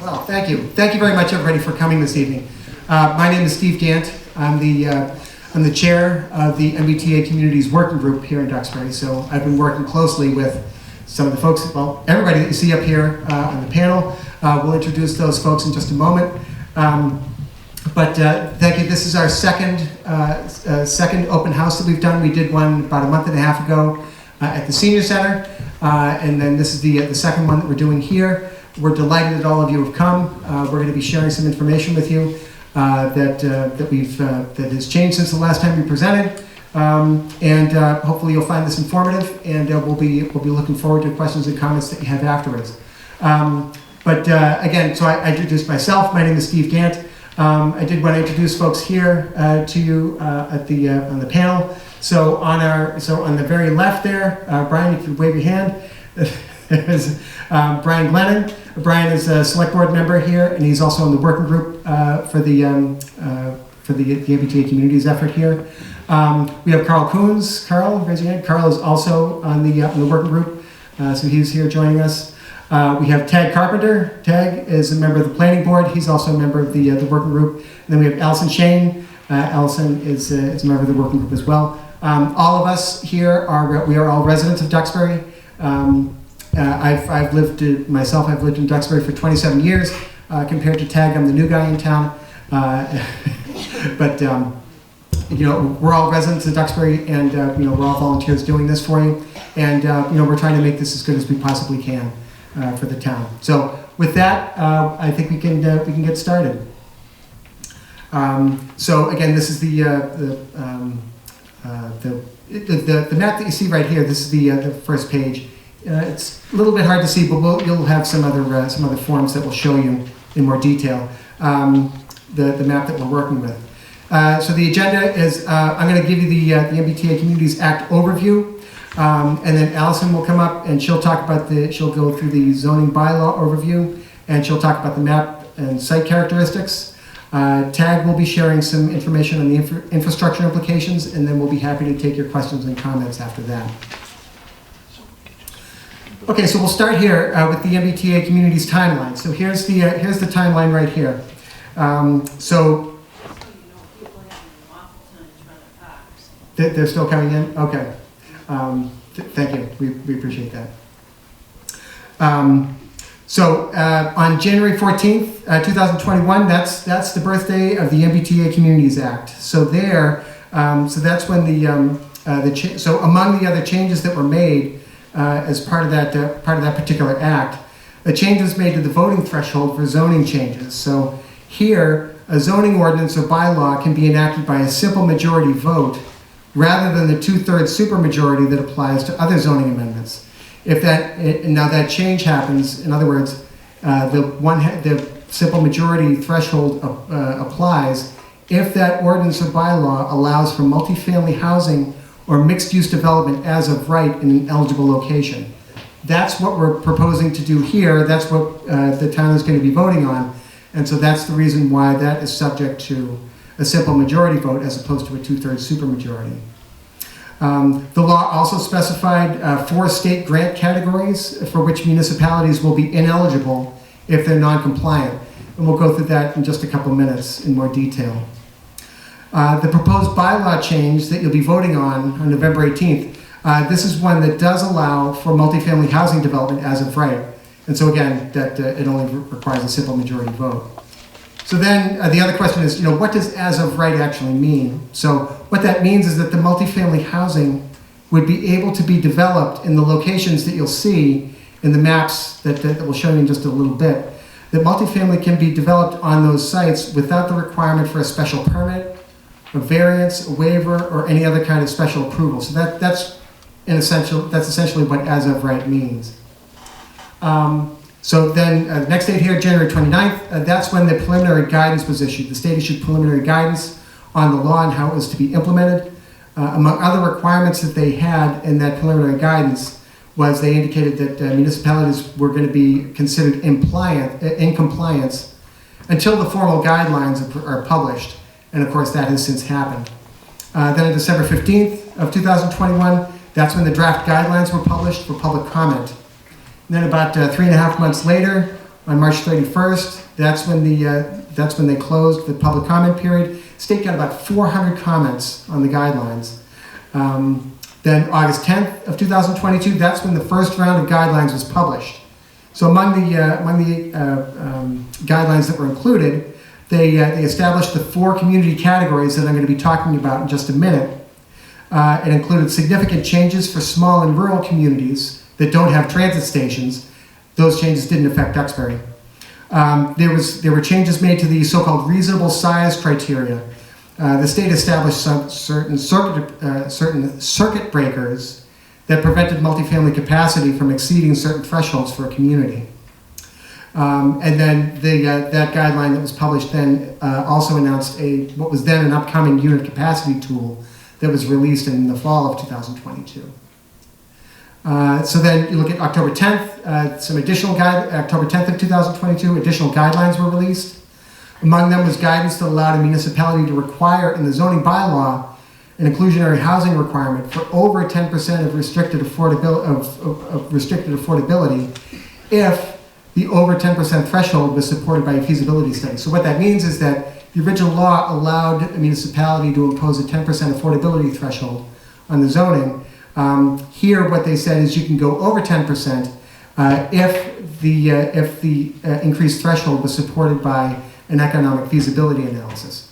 Well, thank you. Thank you very much, everybody, for coming this evening. My name is Steve Gant. I'm the chair of the MBTA Communities Working Group here in Duxbury. So I've been working closely with some of the folks, well, everybody that you see up here on the panel. We'll introduce those folks in just a moment. But thank you. This is our second open house that we've done. We did one about a month and a half ago at the Senior Center, and then this is the second one that we're doing here. We're delighted that all of you have come. We're going to be sharing some information with you that has changed since the last time we presented, and hopefully you'll find this informative. And we'll be looking forward to questions and comments that you have afterwards. Again, so I introduced myself. My name is Steve Gant. I did want to introduce folks here to you on the panel. So on the very left there, Brian, if you wave your hand, is Brian Glennon. Brian is a select board member here, and he's also in the working group for the MBTA communities effort here. We have Carl Coons. Carl, raise your hand. Carl is also on the working group, so he's here joining us. We have Tag Carpenter. Tag is a member of the planning board. He's also a member of the working group. And then we have Allison Shane. Allison is a member of the working group as well. All of us here are all residents of Duxbury. I've lived in Duxbury for 27 years. Compared to Tag, I'm the new guy in town. But we're all residents of Duxbury, and we're all volunteers doing this for you. And we're trying to make this as good as we possibly can for the town. So with that, I think we can get started. So again, this is the map that you see right here. This is the first page. It's a little bit hard to see, but you'll have some other forms that will show you in more detail the map that we're working with. So the agenda is I'm going to give you the MBTA Communities Act overview, and then Allison will come up and she'll go through the zoning bylaw overview, and she'll talk about the map and site characteristics. Tag will be sharing some information on the infrastructure implications, and then we'll be happy to take your questions and comments after that. Okay, so we'll start here with the MBTA Communities timeline. So here's the timeline right here. They're still coming in? Okay. Thank you. We appreciate that. On January 14th, 2021, that's the birthday of the MBTA Communities Act. So that's when among the other changes that were made as part of that particular act, a change was made to the voting threshold for zoning changes. So here, a zoning ordinance or bylaw can be enacted by a simple majority vote rather than the 2/3 supermajority that applies to other zoning amendments. If that change happens, in other words, the simple majority threshold applies if that ordinance or bylaw allows for multifamily housing or mixed-use development as of right in an eligible location. That's what we're proposing to do here. That's what the town is going to be voting on, and so that's the reason why that is subject to a simple majority vote as opposed to a 2/3 supermajority. The law also specified 4 state grant categories for which municipalities will be ineligible if they're non-compliant, and we'll go through that in just a couple minutes in more detail. The proposed bylaw change that you'll be voting on November 18th, this is one that does allow for multifamily housing development as of right. And so again, that it only requires a simple majority vote. So then the other question is, what does as of right actually mean? So what that means is that the multifamily housing would be able to be developed in the locations that you'll see in the maps that we'll show you in just a little bit. That multifamily can be developed on those sites without the requirement for a special permit, a variance, a waiver, or any other kind of special approval. So that's essentially what as of right means. So then the next date here, January 29th, that's when the preliminary guidance was issued. The state issued preliminary guidance on the law and how it was to be implemented. Among other requirements that they had in that preliminary guidance was they indicated that municipalities were going to be considered in compliance until the formal guidelines are published. And of course, that has since happened. Then on December 15th of 2021, that's when the draft guidelines were published for public comment. And then about 3.5 months later, On March 31st, that's when they closed the public comment period. State got about 400 comments on the guidelines. Then August 10th of 2022, that's when the first round of guidelines was published. So among the guidelines that were included, they established the 4 community categories that I'm going to be talking about in just a minute. It included significant changes for small and rural communities that don't have transit stations. Those changes didn't affect Duxbury. There were changes made to the so-called reasonable size criteria. The state established certain circuit breakers that prevented multifamily capacity from exceeding certain thresholds for a community. And then that guideline that was published then also announced what was then an upcoming unit capacity tool that was released in the fall of 2022. So then you look at October 10th, October 10th of 2022, additional guidelines were released. Among them was guidance that allowed a municipality to require in the zoning bylaw an inclusionary housing requirement for over 10% of restricted affordability if the over 10% threshold was supported by a feasibility study. So what that means is that the original law allowed a municipality to impose a 10% affordability threshold on the zoning. Here, what they said is you can go over 10% if the increased threshold was supported by an economic feasibility analysis.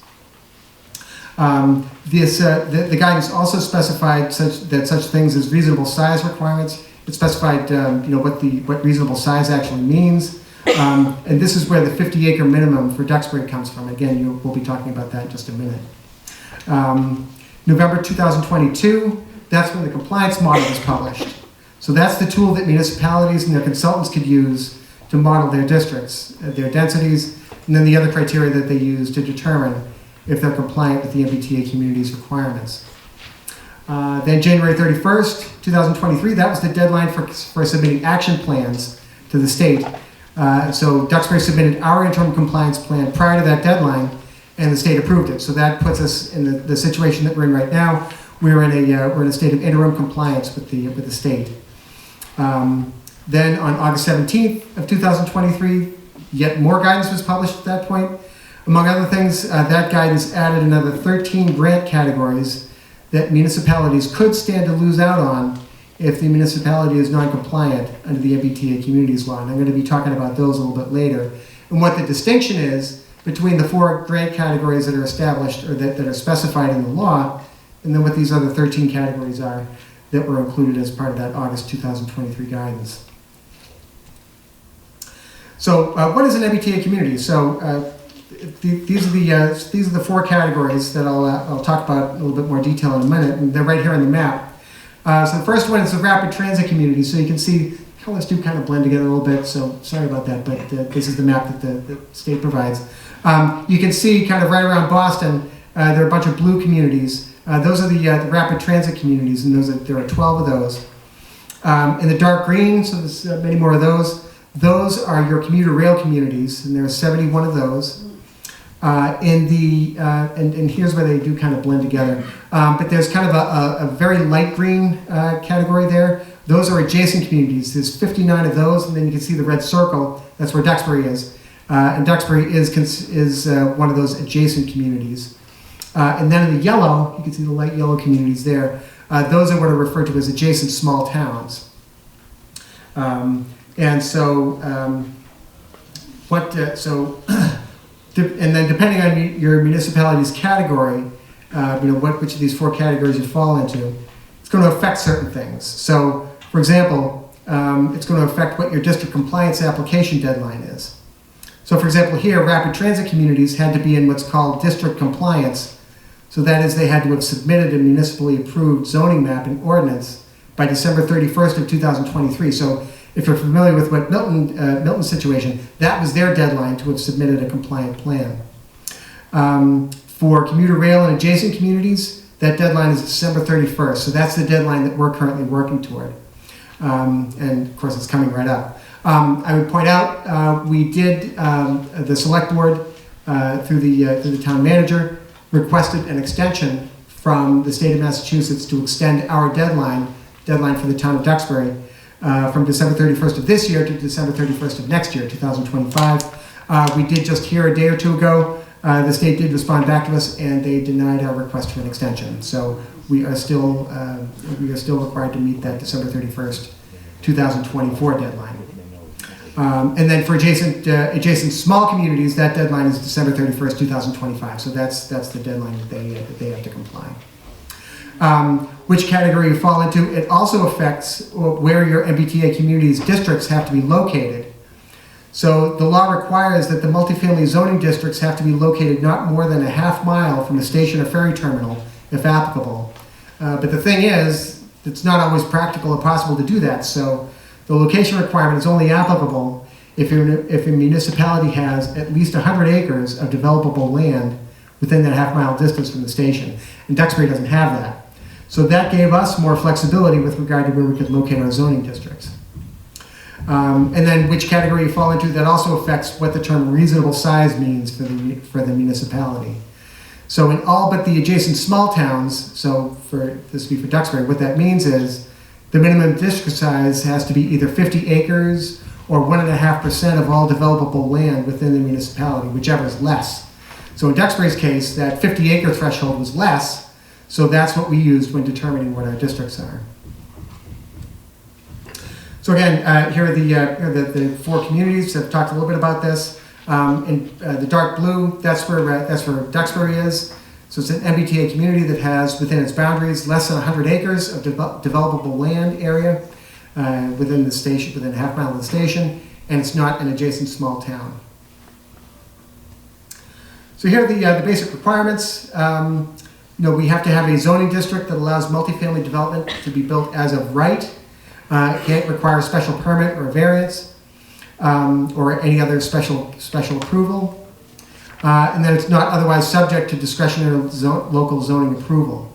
The guidance also specified such things as reasonable size requirements. It specified what reasonable size actually means. And this is where the 50-acre minimum for Duxbury comes from. Again, we'll be talking about that in just a minute. November 2022, that's when the compliance model was published. So that's the tool that municipalities and their consultants could use to model their districts, their densities, and then the other criteria that they use to determine if they're compliant with the MBTA community's requirements. Then January 31st, 2023, that was the deadline for submitting action plans to the state. So Duxbury submitted our interim compliance plan prior to that deadline, and the state approved it. So that puts us in the situation that we're in right now. We're in a state of interim compliance with the state. Then on August 17th of 2023, yet more guidance was published at that point. Among other things, that guidance added another 13 grant categories that municipalities could stand to lose out on if the municipality is non-compliant under the MBTA Communities Law. And I'm going to be talking about those a little bit later. And what the distinction is between the 4 grant categories that are established or that are specified in the law, and then what these other 13 categories are that were included as part of that August 2023 guidance. So what is an MBTA community? So these are the 4 categories that I'll talk about in a little bit more detail in a minute, and they're right here on the map. So the first one is the rapid transit community. So you can see colors do kind of blend together a little bit, so sorry about that, but this is the map that the state provides. You can see kind of right around Boston, there are a bunch of blue communities. Those are the rapid transit communities, and there are 12 of those. In the dark green, so there's many more of those. Those are your commuter rail communities, and there are 71 of those. And here's where they do kind of blend together. But there's kind of a very light green category there. Those are adjacent communities. There's 59 of those, and then you can see the red circle. That's where Duxbury is. And Duxbury is one of those adjacent communities. And then in the yellow, you can see the light yellow communities there. Those are what are referred to as adjacent small towns. And so, and then depending on your municipality's category, which of these 4 categories you fall into, it's going to affect certain things. So, for example, it's going to affect what your district compliance application deadline is. So, for example, here, rapid transit communities had to be in what's called district compliance. So that is, they had to have submitted a municipally approved zoning map and ordinance by December 31st of 2023. So if you're familiar with what Milton's situation, that was their deadline to have submitted a compliant plan. For commuter rail and adjacent communities, that deadline is December 31st. So that's the deadline that we're currently working toward. And of course, it's coming right up. I would point out we did the select board through the town manager requested an extension from the state of Massachusetts to extend our deadline for the town of Duxbury from December 31st of this year to December 31st of next year, 2025. We did just hear a day or two ago, the state did respond back to us and they denied our request for an extension. So we are still required to meet that December 31st, 2024 deadline. And then for adjacent small communities, that deadline is December 31st, 2025. So that's the deadline that they have to comply. Which category you fall into, it also affects where your MBTA communities districts have to be located. So the law requires that the multifamily zoning districts have to be located not more than a half mile from a station or ferry terminal, if applicable. But the thing is, it's not always practical or possible to do that. So the location requirement is only applicable if a municipality has at least 100 acres of developable land within that half-mile distance from the station. And Duxbury doesn't have that. So that gave us more flexibility with regard to where we could locate our zoning districts. And then which category you fall into, that also affects what the term reasonable size means for the municipality. So in all but the adjacent small towns, so this would be for Duxbury, what that means is the minimum district size has to be either 50 acres or 1.5% of all developable land within the municipality, whichever is less. So in Duxbury's case, that 50-acre threshold was less, so that's what we used when determining what our districts are. So again, here are the four communities. I've talked a little bit about this. In the dark blue, that's where Duxbury is. So it's an MBTA community that has within its boundaries less than 100 acres of developable land area within the station, within a half mile of the station, and it's not an adjacent small town. So here are the basic requirements. We have to have a zoning district that allows multifamily development to be built as of right. It can't require a special permit or a variance or any other special approval. And then it's not otherwise subject to discretionary local zoning approval.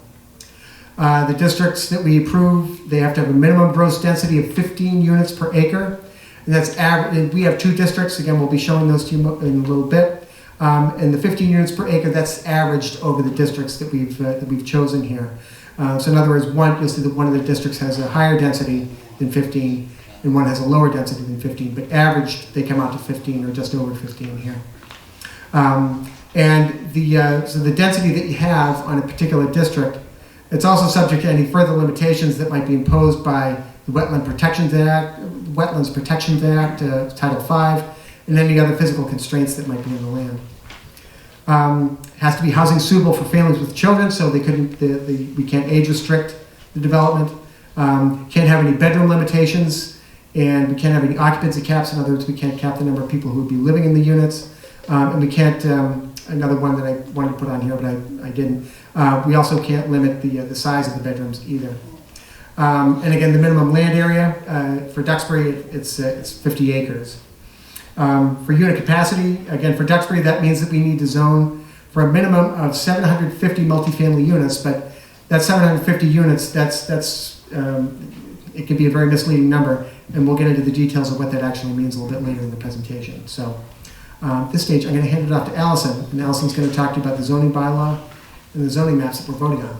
The districts that we approve, they have to have a minimum gross density of 15 units per acre. And that's average. We have two districts. Again, we'll be showing those to you in a little bit. And the 15 units per acre, that's averaged over the districts that we've chosen here. So in other words, you'll see that one of the districts has a higher density than 15, and one has a lower density than 15. But averaged, they come out to 15 or just over 15 here. So the density that you have on a particular district, it's also subject to any further limitations that might be imposed by the Wetlands Protection Act, Title V, and any other physical constraints that might be in the land. Has to be housing suitable for families with children, so we can't age restrict the development. Can't have any bedroom limitations, and we can't have any occupancy caps. In other words, we can't cap the number of people who would be living in the units. And we can't, another one that I wanted to put on here, but I didn't. We also can't limit the size of the bedrooms either. And again, the minimum land area for Duxbury, it's 50 acres. For unit capacity, again, for Duxbury, that means that we need to zone for a minimum of 750 multifamily units, but that 750 units, it can be a very misleading number, and we'll get into the details of what that actually means a little bit later in the presentation. So at this stage, I'm going to hand it off to Allison, and Allison's going to talk to you about the zoning bylaw and the zoning maps that we're voting on.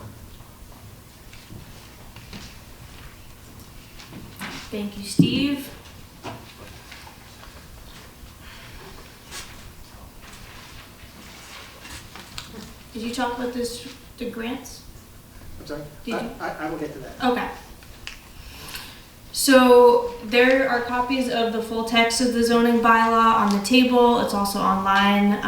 Thank you, Steve. Did you talk about the grants? I'm sorry? I will get to that. Okay. So there are copies of the full text of the zoning bylaw on the table. It's also online.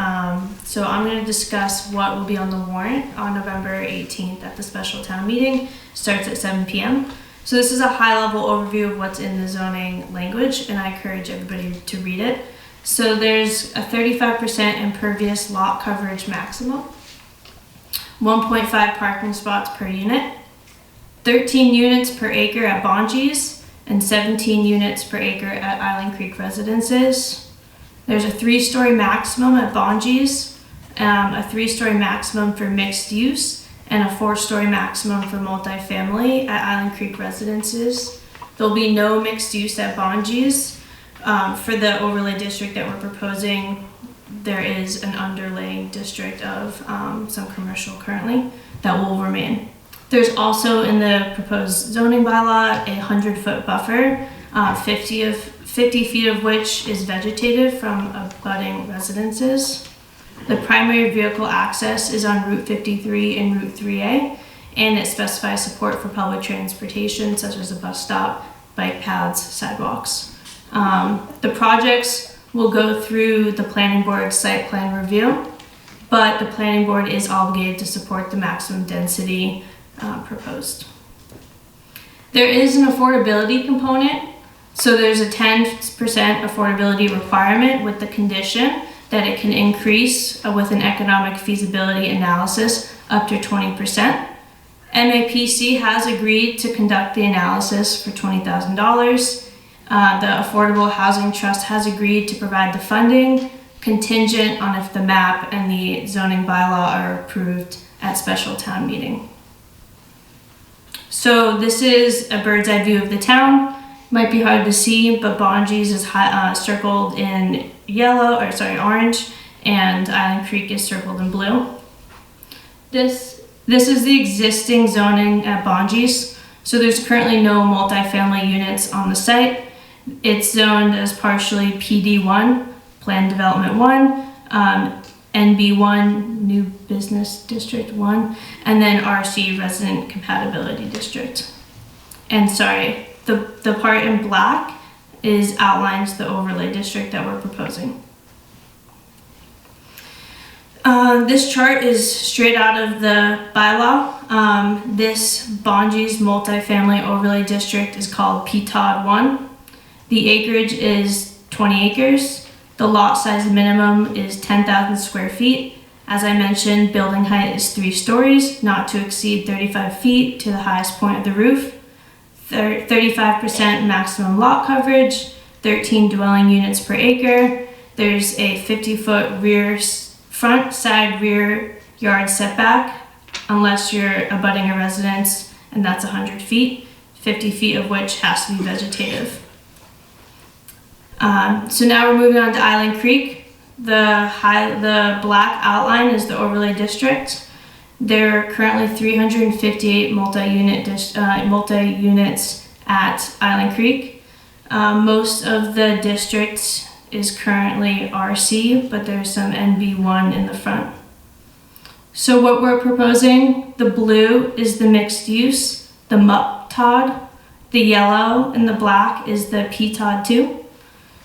So I'm going to discuss what will be on the warrant on November 18th at the special town meeting. Starts at 7 p.m. So this is a high-level overview of what's in the zoning language, and I encourage everybody to read it. So there's a 35% impervious lot coverage maximum, 1.5 parking spots per unit, 13 units per acre at Bonji's, and 17 units per acre at Island Creek Residences. There's a 3-story maximum at Bonji's, a 3-story maximum for mixed use, and a 4-story maximum for multifamily at Island Creek Residences. There'll be no mixed use at Bonji's. For the overlay district that we're proposing, there is an underlaying district of some commercial currently that will remain. There's also in the proposed zoning bylaw a 100-foot buffer 50 feet of which is vegetative from abutting residences. The primary vehicle access is on Route 53 and Route 3A, and it specifies support for public transportation such as a bus stop, bike paths, sidewalks. The projects will go through the planning board site plan review, but the planning board is obligated to support the maximum density proposed. There is an affordability component, so there's a 10% affordability requirement with the condition that it can increase with an economic feasibility analysis up to 20%. MAPC has agreed to conduct the analysis for $20,000. The Affordable Housing Trust has agreed to provide the funding contingent on if the map and the zoning bylaw are approved at special town meeting. So this is a bird's eye view of the town. Might be hard to see, but Bonji's is circled in orange, and Island Creek is circled in blue. This is the existing zoning at Bonji's. So there's currently no multifamily units on the site. It's zoned as partially PD1, Planned Development 1, NB1, New Business District 1, and then RC, Resident Compatibility District. And sorry, the part in black outlines the overlay district that we're proposing. This chart is straight out of the bylaw. This Bonji's multifamily overlay district is called PTOD 1. The acreage is 20 acres. The lot size minimum is 10,000 square feet. As I mentioned, building height is 3 stories, not to exceed 35 feet to the highest point of the roof. 35% maximum lot coverage, 13 dwelling units per acre. There's a 50-foot front side rear yard setback, unless you're abutting a residence, and that's 100 feet, 50 feet of which has to be vegetative. So now we're moving on to Island Creek. The black outline is the overlay district. There are currently 358 multi-units at Island Creek. Most of the district is currently RC, but there's some NB1 in the front. So what we're proposing, the blue is the mixed use, the MUPTOD, the yellow and the black is the PTOD 2.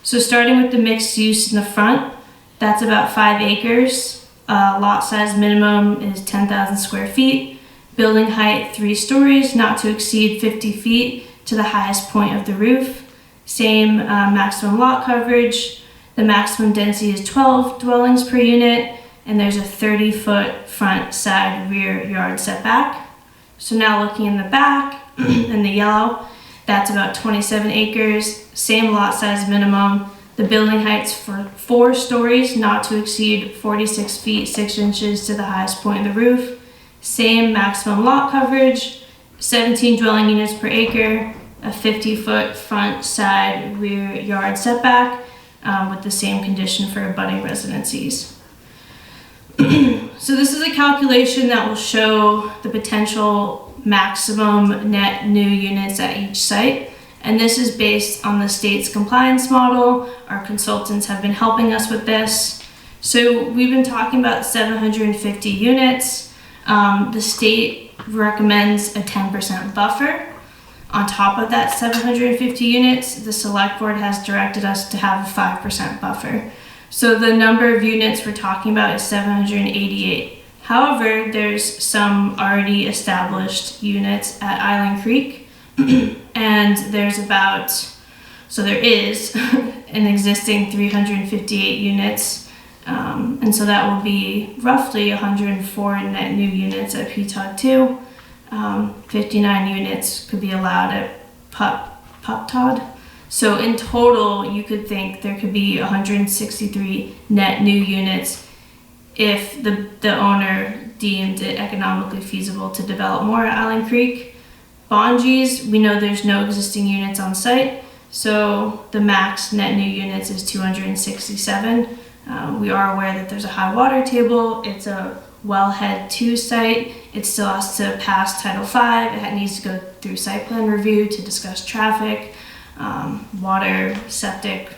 So starting with the mixed use in the front, that's about 5 acres. Lot size minimum is 10,000 square feet. Building height 3 stories, not to exceed 50 feet to the highest point of the roof. Same maximum lot coverage. The maximum density is 12 dwellings per unit, and there's a 30-foot front side rear yard setback. So now looking in the back, in the yellow, that's about 27 acres, same lot size minimum. The building height's for 4 stories, not to exceed 46 feet 6 inches to the highest point of the roof. Same maximum lot coverage, 17 dwelling units per acre, a 50-foot front side rear yard setback, with the same condition for abutting residencies. So this is a calculation that will show the potential maximum net new units at each site. And this is based on the state's compliance model. Our consultants have been helping us with this. So we've been talking about 750 units. The state recommends a 10% buffer. On top of that 750 units, the select board has directed us to have a 5% buffer. So the number of units we're talking about is 788. However, there's some already established units at Island Creek, and there is an existing 358 units, and so that will be roughly 104 net new units at PTOD 2. 59 units could be allowed at PUPTOD. So in total, you could think there could be 163 net new units if the owner deemed it economically feasible to develop more at Island Creek. Bonji's, we know there's no existing units on site, so the max net new units is 267. We are aware that there's a high water table. It's a wellhead 2 site. It still has to pass Title V. It needs to go through site plan review to discuss traffic. water, septic,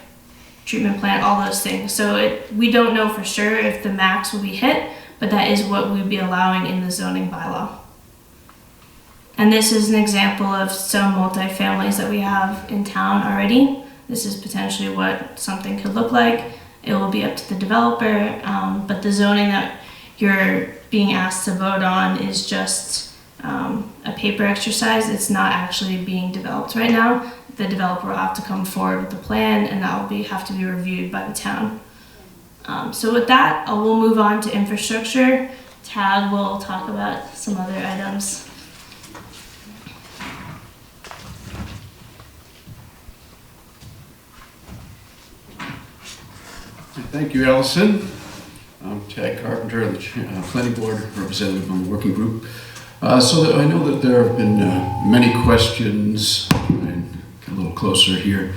treatment plant, all those things. So we don't know for sure if the max will be hit, but that is what we would be allowing in the zoning bylaw. And this is an example of some multifamilies that we have in town already. This is potentially what something could look like. It will be up to the developer, but the zoning that you're being asked to vote on is just a paper exercise. It's not actually being developed right now. The developer will have to come forward with the plan, and that will have to be reviewed by the town. So with that, we'll move on to infrastructure. Tad will talk about some other items. Thank you, Allison. I'm Tad Carpenter, the Planning Board representative on the working group. So that I know that there have been many questions, and get a little closer here.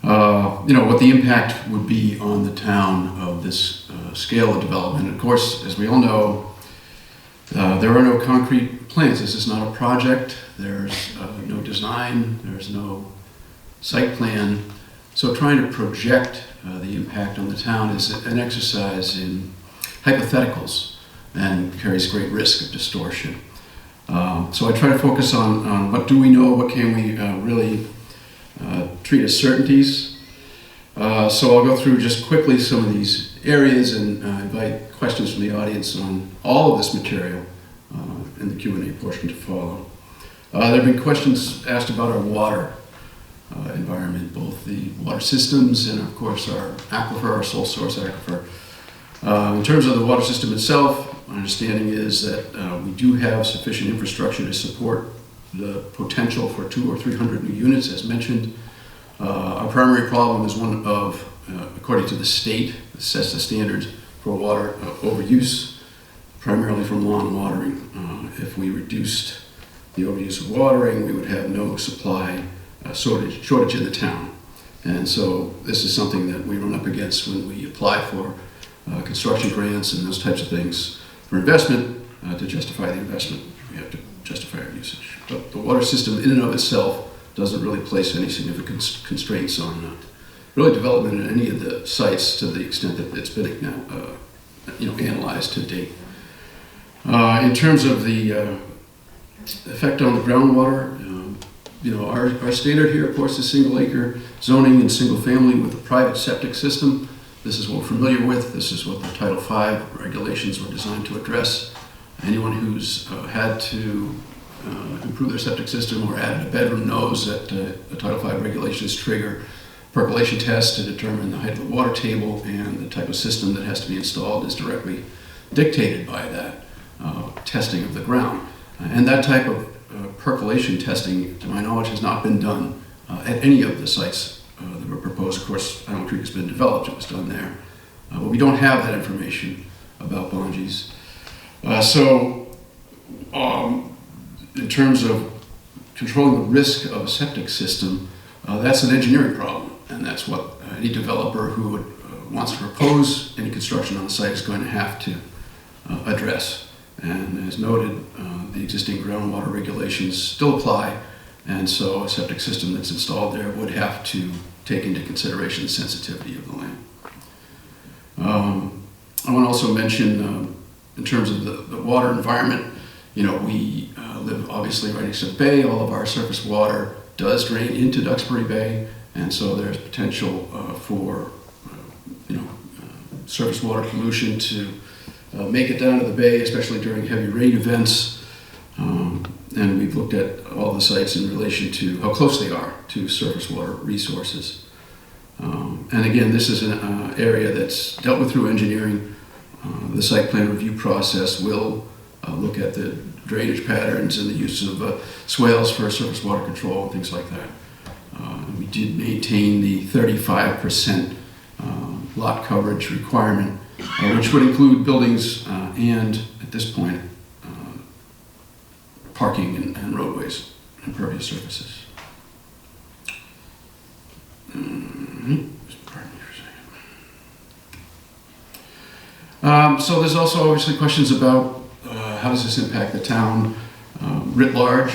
What the impact would be on the town of this scale of development. Of course, as we all know, there are no concrete plans. This is not a project. There's no design. There's no site plan. So trying to project the impact on the town is an exercise in hypotheticals and carries great risk of distortion. So I try to focus on what do we know, what can we really treat as certainties. So I'll go through just quickly some of these areas and invite questions from the audience on all of this material in the Q&A portion to follow. There have been questions asked about our water environment, both the water systems and of course our aquifer, our sole source aquifer. In terms of the water system itself, my understanding is that we do have sufficient infrastructure to support the potential for 200 or 300 new units, as mentioned. Our primary problem is one of, according to the state, that sets the standards for water overuse, primarily from lawn watering. If we reduced the overuse of watering, we would have no supply shortage in the town. And so this is something that we run up against when we apply for construction grants and those types of things for investment. To justify the investment, we have to justify our usage. But the water system in and of itself doesn't really place any significant constraints on really development in any of the sites to the extent that it's been analyzed to date. In terms of the effect on the groundwater, our standard here, of course, is single acre zoning and single family with a private septic system. This is what we're familiar with. This is what the Title V regulations were designed to address. Anyone who's had to improve their septic system or added a bedroom knows that the Title V regulations trigger percolation tests to determine the height of the water table, and the type of system that has to be installed is directly dictated by that testing of the ground. And that type of percolation testing, to my knowledge, has not been done at any of the sites that were proposed. Of course, Island Creek has been developed, it was done there. But we don't have that information about Bonges. In terms of controlling the risk of a septic system, that's an engineering problem, and that's what any developer who wants to propose any construction on the site is going to have to address. And as noted, the existing groundwater regulations still apply, and so a septic system that's installed there would have to take into consideration the sensitivity of the land. I want to also mention, in terms of the water environment, we live obviously right next to the bay. All of our surface water does drain into Duxbury Bay, and so there's potential for surface water pollution to make it down to the bay, especially during heavy rain events. And we've looked at all the sites in relation to how close they are to surface water resources. And again, this is an area that's dealt with through engineering. The site plan review process will look at the drainage patterns and the use of swales for surface water control and things like that. We did maintain the 35% lot coverage requirement, which would include buildings and, at this point, parking and roadways and impervious surfaces. Pardon me for a second. So there's also obviously questions about how does this impact the town writ large?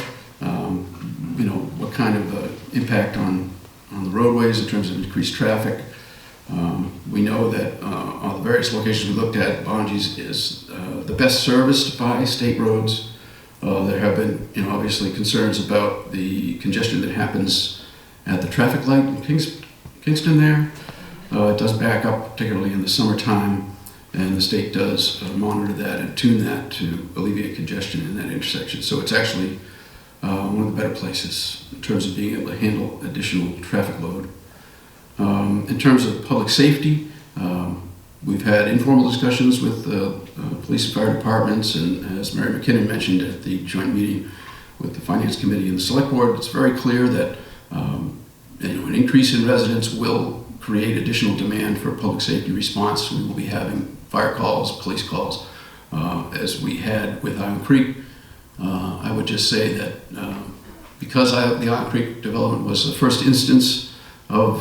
What kind of impact on on the roadways in terms of increased traffic. We know that on the various locations we looked at, Bonji's is the best serviced by state roads. There have been, obviously concerns about the congestion that happens at the traffic light in Kingston there. It does back up, particularly in the summertime, and the state does monitor that and tune that to alleviate congestion in that intersection. So it's actually one of the better places in terms of being able to handle additional traffic load. In terms of public safety, we've had informal discussions with police and fire departments, and as Mary McKinnon mentioned at the joint meeting with the Finance Committee and the Select Board, it's very clear that an increase in residents will create additional demand for public safety response. We will be having fire calls, police calls, as we had with Island Creek. I would just say that because the Island Creek development was the first instance of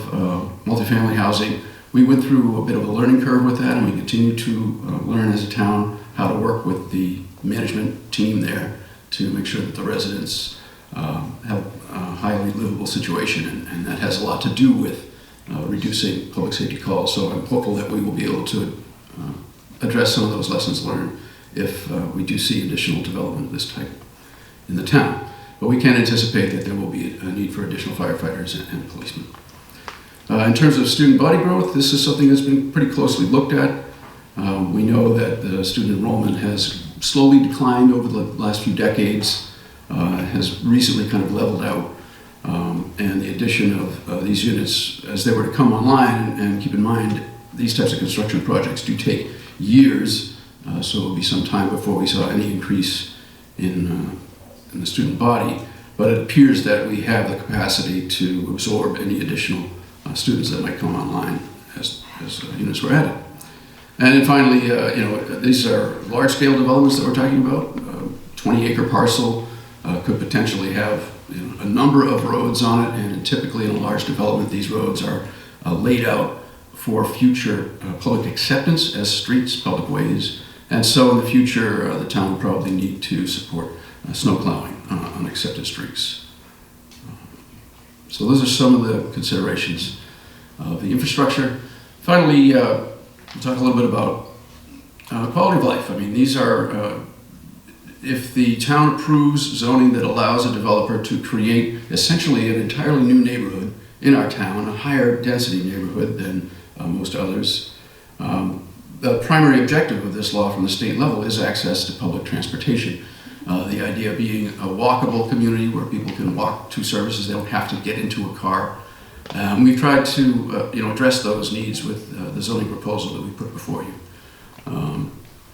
multifamily housing, we went through a bit of a learning curve with that, and we continue to learn as a town how to work with the management team there to make sure that the residents have a highly livable situation, and that has a lot to do with reducing public safety calls. So I'm hopeful that we will be able to address some of those lessons learned if we do see additional development of this type in the town. But we can anticipate that there will be a need for additional firefighters and policemen. In terms of student body growth, this is something that's been pretty closely looked at. We know that the student enrollment has slowly declined over the last few decades, has recently kind of leveled out, and the addition of these units, as they were to come online, and keep in mind, these types of construction projects do take years, so it will be some time before we saw any increase in the student body, but it appears that we have the capacity to absorb any additional students that might come online as units were added. And then finally, these are large-scale developments that we're talking about. 20-acre parcel could potentially have a number of roads on it, and typically in a large development, these roads are laid out for future public acceptance as streets, public ways, and so in the future, the town will probably need to support snow plowing on accepted streets. So those are some of the considerations of the infrastructure. Finally, we'll talk a little bit about quality of life. I mean, these are, if the town approves zoning that allows a developer to create essentially an entirely new neighborhood in our town, a higher density neighborhood than most others, the primary objective of this law from the state level is access to public transportation. The idea being a walkable community where people can walk to services, they don't have to get into a car. We've tried to address those needs with the zoning proposal that we put before you.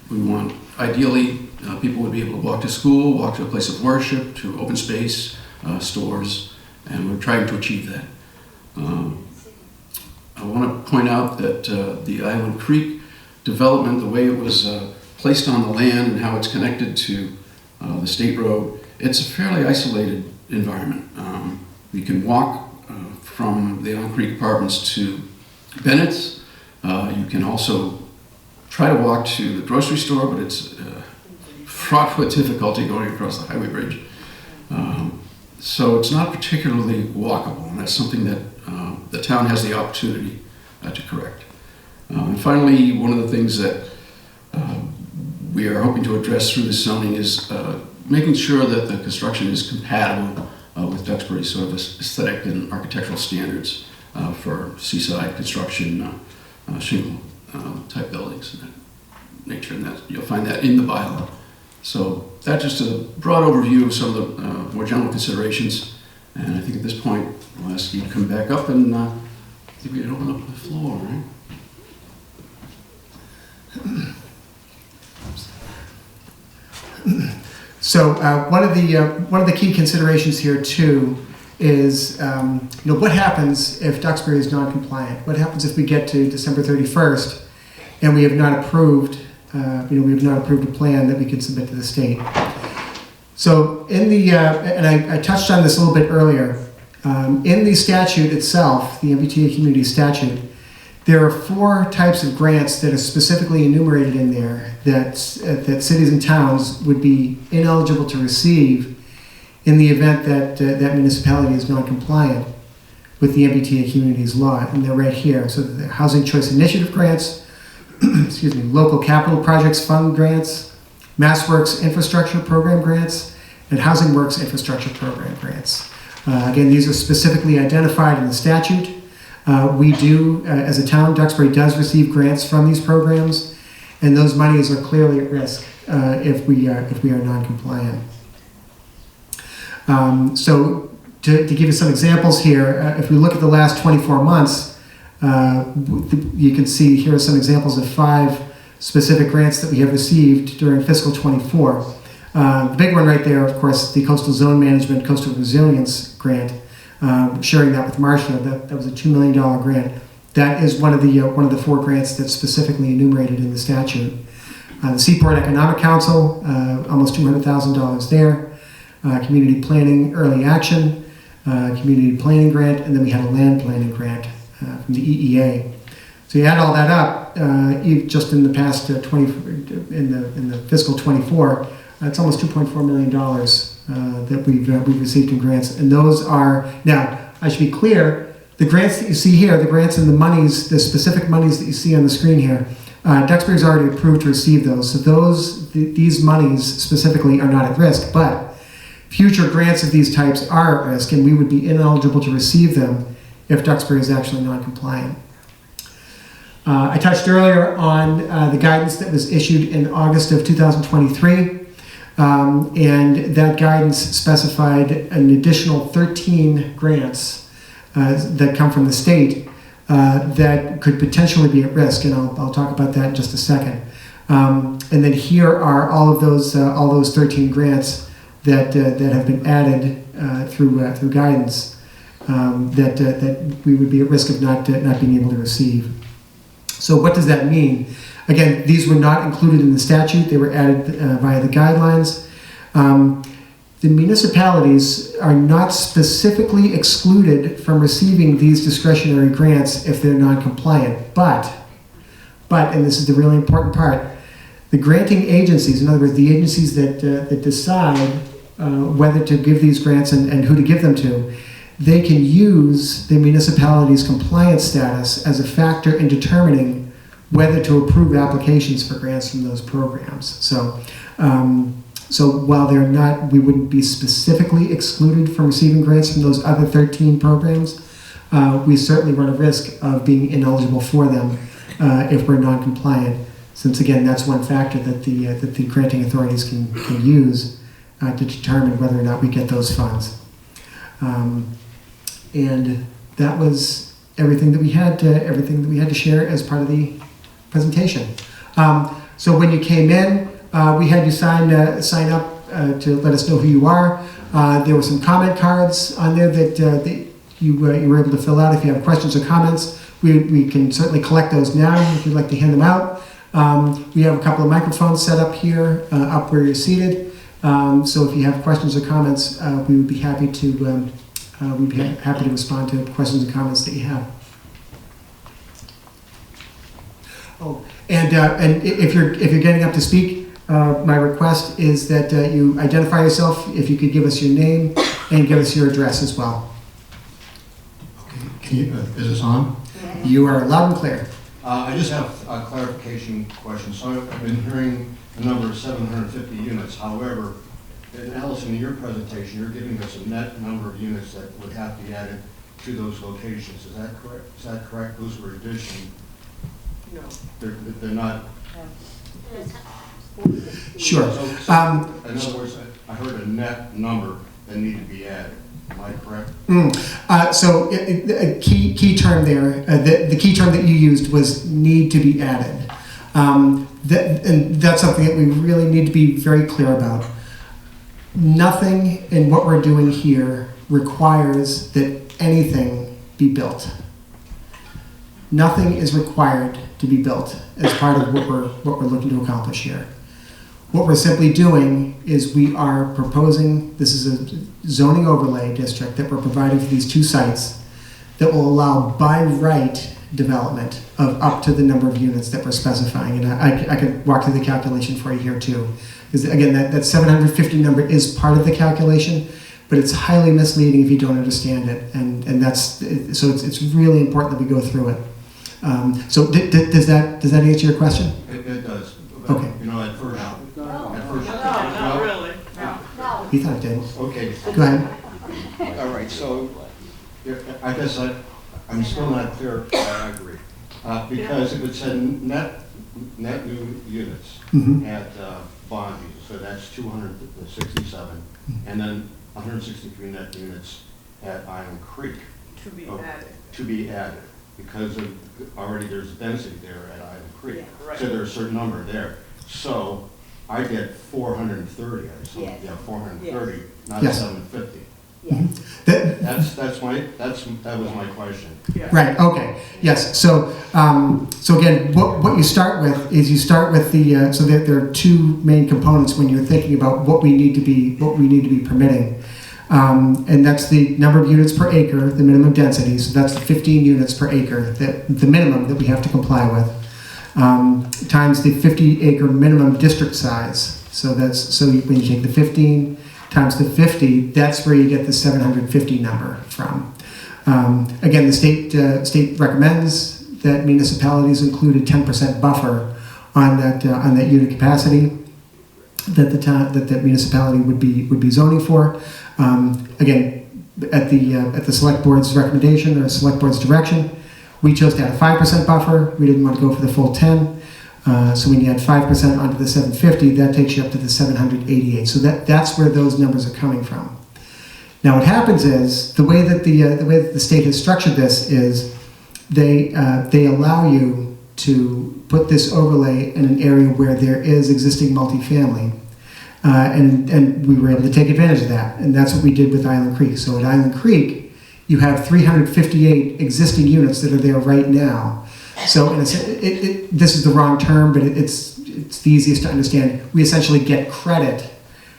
We want, ideally, people would be able to walk to school, walk to a place of worship, to open space, stores, and we're trying to achieve that. I want to point out that the Island Creek development, the way it was placed on the land and how it's connected to the state road, it's a fairly isolated environment. You can walk from the Island Creek Apartments to Bennett's. You can also try to walk to the grocery store, but it's fraught with difficulty going across the highway bridge. So it's not particularly walkable, and that's something that the town has the opportunity to correct. And finally, one of the things that we are hoping to address through this zoning is making sure that the construction is compatible with Duxbury's sort of aesthetic and architectural standards for seaside construction, shingle type buildings and that nature, and that you'll find that in the bylaw. So that's just a broad overview of some of the more general considerations, and I think at this point I'll ask you to come back up, and I think we can open up the floor, right? So one of the key considerations here too is what happens if Duxbury is non-compliant? What happens if we get to December 31st and we have not approved a plan that we could submit to the state? So in the and I touched on this a little bit earlier. In the statute itself, the MBTA community statute, there are 4 types of grants that are specifically enumerated in there that cities and towns would be ineligible to receive in the event that that municipality is non-compliant. with the MBTA Communities Law, and they're right here. So the Housing Choice Initiative grants, excuse me, Local Capital Projects Fund grants, MassWorks Infrastructure Program grants, and Housing Works Infrastructure Program grants. Again, these are specifically identified in the statute. We do, as a town, Duxbury does receive grants from these programs, and those monies are clearly at risk if we are non-compliant. So to give you some examples here, if we look at the last 24 months, you can see here are some examples of 5 specific grants that we have received during fiscal 24. The big one right there, of course, the Coastal Zone Management Coastal Resilience Grant, sharing that with Marcia. That was a $2 million grant. That is one of the 4 grants that's specifically enumerated in the statute. The Seaport Economic Council, almost $200,000 there. Community Planning Early Action, Community Planning Grant, and then we had a Land Planning Grant from the EEA. So you add all that up, just in the past in the fiscal 24, it's almost $2.4 million that we've received in grants, and those are now. I should be clear: the grants that you see here, the grants and the monies, the specific monies that you see on the screen here, Duxbury's already approved to receive those. So these monies specifically are not at risk, but future grants of these types are at risk, and we would be ineligible to receive them if Duxbury is actually non-compliant. I touched earlier on the guidance that was issued in August of 2023, and that guidance specified an additional 13 grants that come from the state that could potentially be at risk, and I'll talk about that in just a second. And then here are all those 13 grants that have been added through guidance that we would be at risk of not being able to receive. So what does that mean? Again, these were not included in the statute. They were added via the guidelines. The municipalities are not specifically excluded from receiving these discretionary grants if they're non-compliant. But, and this is the really important part, the granting agencies, in other words, the agencies that decide whether to give these grants and who to give them to, they can use the municipality's compliance status as a factor in determining whether to approve applications for grants from those programs. So while they're not, we wouldn't be specifically excluded from receiving grants from those other 13 programs, we certainly run a risk of being ineligible for them if we're non-compliant, since again, that's one factor that the granting authorities can use to determine whether or not we get those funds. And that was everything that we had to share as part of the presentation. So when you came in, we had you sign up to let us know who you are. There were some comment cards on there that you were able to fill out. If you have questions or comments, we can certainly collect those now if you'd like to hand them out. We have a couple of microphones set up here, up where you're seated. So if you have questions or comments, we would be happy to respond to questions and comments that you have. Oh, and if you're getting up to speak, my request is that you identify yourself. If you could give us your name and give us your address as well. Okay. Is this on? You are loud and clear. I just have a clarification question. So I've been hearing the number of 750 units. However, in Allison, in your presentation, you're giving us a net number of units that would have to be added to those locations. Is that correct? Is that correct? Those were addition. No. They're not. Sure. So in other words, I heard a net number that needed to be added. Am I correct? So a key term there, the key term that you used was need to be added. And that's something that we really need to be very clear about. Nothing in what we're doing here requires that anything be built. Nothing is required to be built as part of what we're looking to accomplish here. What we're simply doing is we are proposing, this is a zoning overlay district that we're providing for these 2 sites that will allow by right development of up to the number of units that we're specifying. And I could walk through the calculation for you here too. Because again, that 750 number is part of the calculation, but it's highly misleading if you don't understand it, and so it's really important that we go through it. So does that answer your question? It does. But, Okay. You know, at first, Not really. He thought it did. okay. Go ahead. All right, so I guess I'm still not clear. I agree. Because if it said net new units Mhm. at Bondy, so that's 267, and then 163 net units at Island Creek To be Oh. added. to be added, because of already there's density there at Island Creek. Yeah, right. So there's a certain number there. So I get 430, I assume. Yes. Yeah, 430, not Yes. 750. Yes. That, That was my question. Yeah. Right. Okay. Yes. So, so again, what you start with is you start with the so that there are two main components when you're thinking about what we need to be permitting, and that's the number of units per acre, the minimum density. So that's the 15 units per acre, the minimum that we have to comply with, times the 50-acre minimum district size. So when you take the 15 times the 50, that's where you get the 750 number from. Again, the state recommends that municipalities include a 10% buffer on that unit capacity that that municipality would be zoning for. Again, at the select board's recommendation or select board's direction, we chose to add a 5% buffer. We didn't want to go for the full 10. So when you add 5% onto the 750, that takes you up to the 788. So that's where those numbers are coming from. Now, what happens is the way that the state has structured this is they allow you to put this overlay in an area where there is existing multifamily, and we were able to take advantage of that, and that's what we did with Island Creek. So at Island Creek, you have 358 existing units that are there right now. So in a sense, this is the wrong term, but it's the easiest to understand. We essentially get credit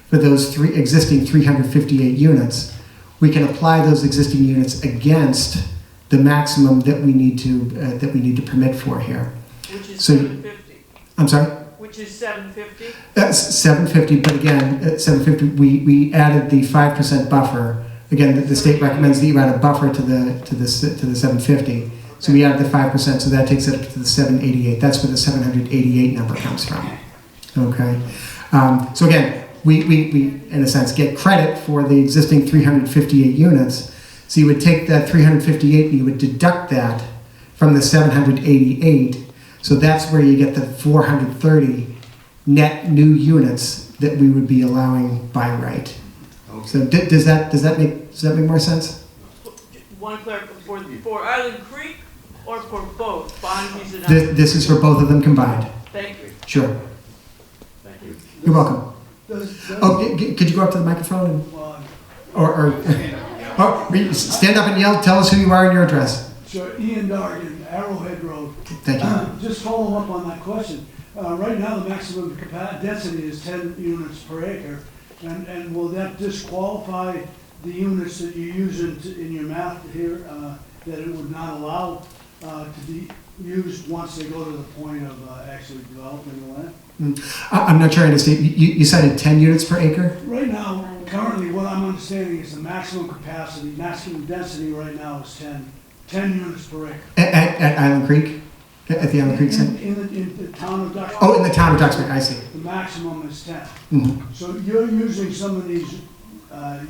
for those existing 358 units. We can apply those existing units against the maximum that we need to permit for here. Which is So- 750. I'm sorry. Which is 750. That's 750, but again, at 750, we added the 5% buffer. Again, the state recommends that you add a buffer to the 750. So we added the 5%, so that takes it up to the 788. That's where the 788 number comes from. Okay. So again, we in a sense get credit for the existing 358 units. So you would take that 358 and you would deduct that from the 788. So that's where you get the 430 net new units that we would be allowing by right. Okay. So does that make more sense? One clarification for Island Creek or for both Bondi's and Island. This is for both of them combined. Thank you. Sure. Thank you. You're welcome. Does, Oh, could you go up to the microphone and, or stand up and yell? Tell us who you are and your address. sure, Ian Dargan, Arrowhead Road. Thank you. Just follow up on that question. Right now, the maximum density is 10 units per acre, and will that disqualify the units that you use in your math here, that it would not allow to be used once they go to the point of actually developing the land? I'm not sure I understand. You cited 10 units per acre? Right now, currently, what I'm understanding is the maximum capacity, maximum density right now is 10 units per acre. At Island Creek? At the Island Creek site? In the town of Duxbury. Oh, in the town of Duxbury, I see. The maximum is 10. Mhm. So you're using some of these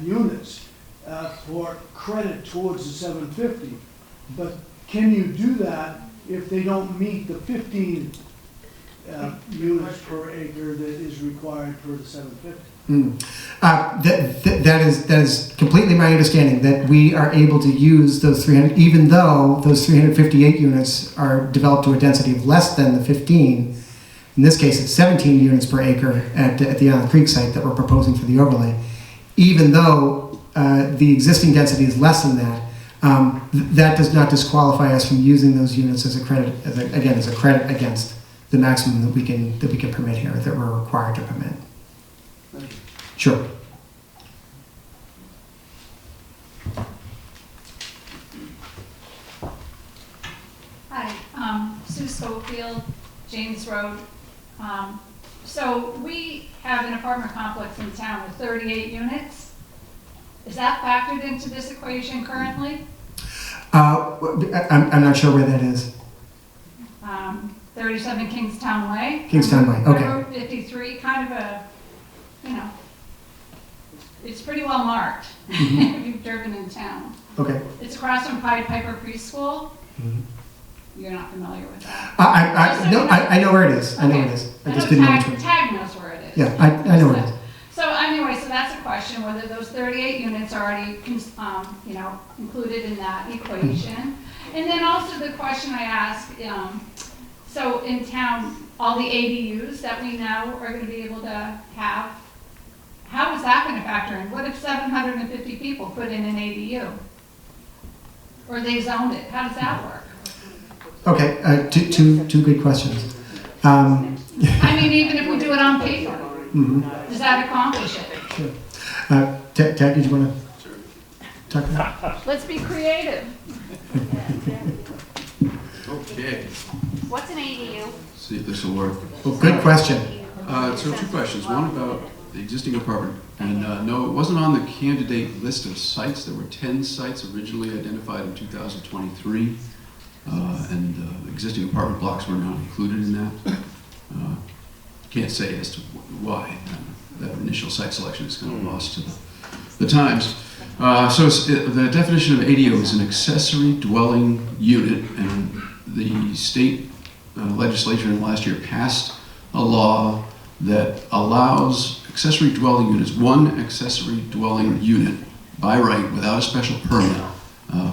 units for credit towards the 750, but can you do that if they don't meet the 15 units per acre that is required for the 750? That is completely my understanding, that we are able to use those 300, even though those 358 units are developed to a density of less than the 15. In this case, it's 17 units per acre at the Island Creek site that we're proposing for the overlay. Even though the existing density is less than that, that does not disqualify us from using those units as a credit, as a credit against the maximum that we can permit here, that we're required to permit. Thank you. Sure. Hi, Sue Schofield, James Road. So we have an apartment complex in town with 38 units. Is that factored into this equation currently? I'm not sure where that is. 37 Kingstown Way? Kingstown Way, okay. Route 53, kind of a, it's pretty well marked if you've driven in town. Okay. It's across from Pied Piper Preschool. Mhm. You're not familiar with that. I know where it is. I know where it is. I just didn't know which one. Tag knows where it is. Yeah, I know where it is. So anyway, so that's a question, whether those 38 units are already, included in that equation. And then also the question I ask, so in town, all the ADUs that we now are going to be able to have, how is that going to factor in? What if 750 people put in an ADU? Or they zoned it? How does that work? Okay, two good questions. I mean, even if we do it on paper, does that accomplish it? Sure. Ted, did you want to talk about that? Let's be creative. Okay, What's an ADU? see if this will work. Well, good question. So two questions. One about the existing apartment. And no, it wasn't on the candidate list of sites. There were 10 sites originally identified in 2023. And existing apartment blocks were not included in that. Can't say as to why. That initial site selection is kind of lost to the times. The definition of ADU is an accessory dwelling unit, and the state legislature in the last year passed a law that allows accessory dwelling units, one accessory dwelling unit by right without a special permit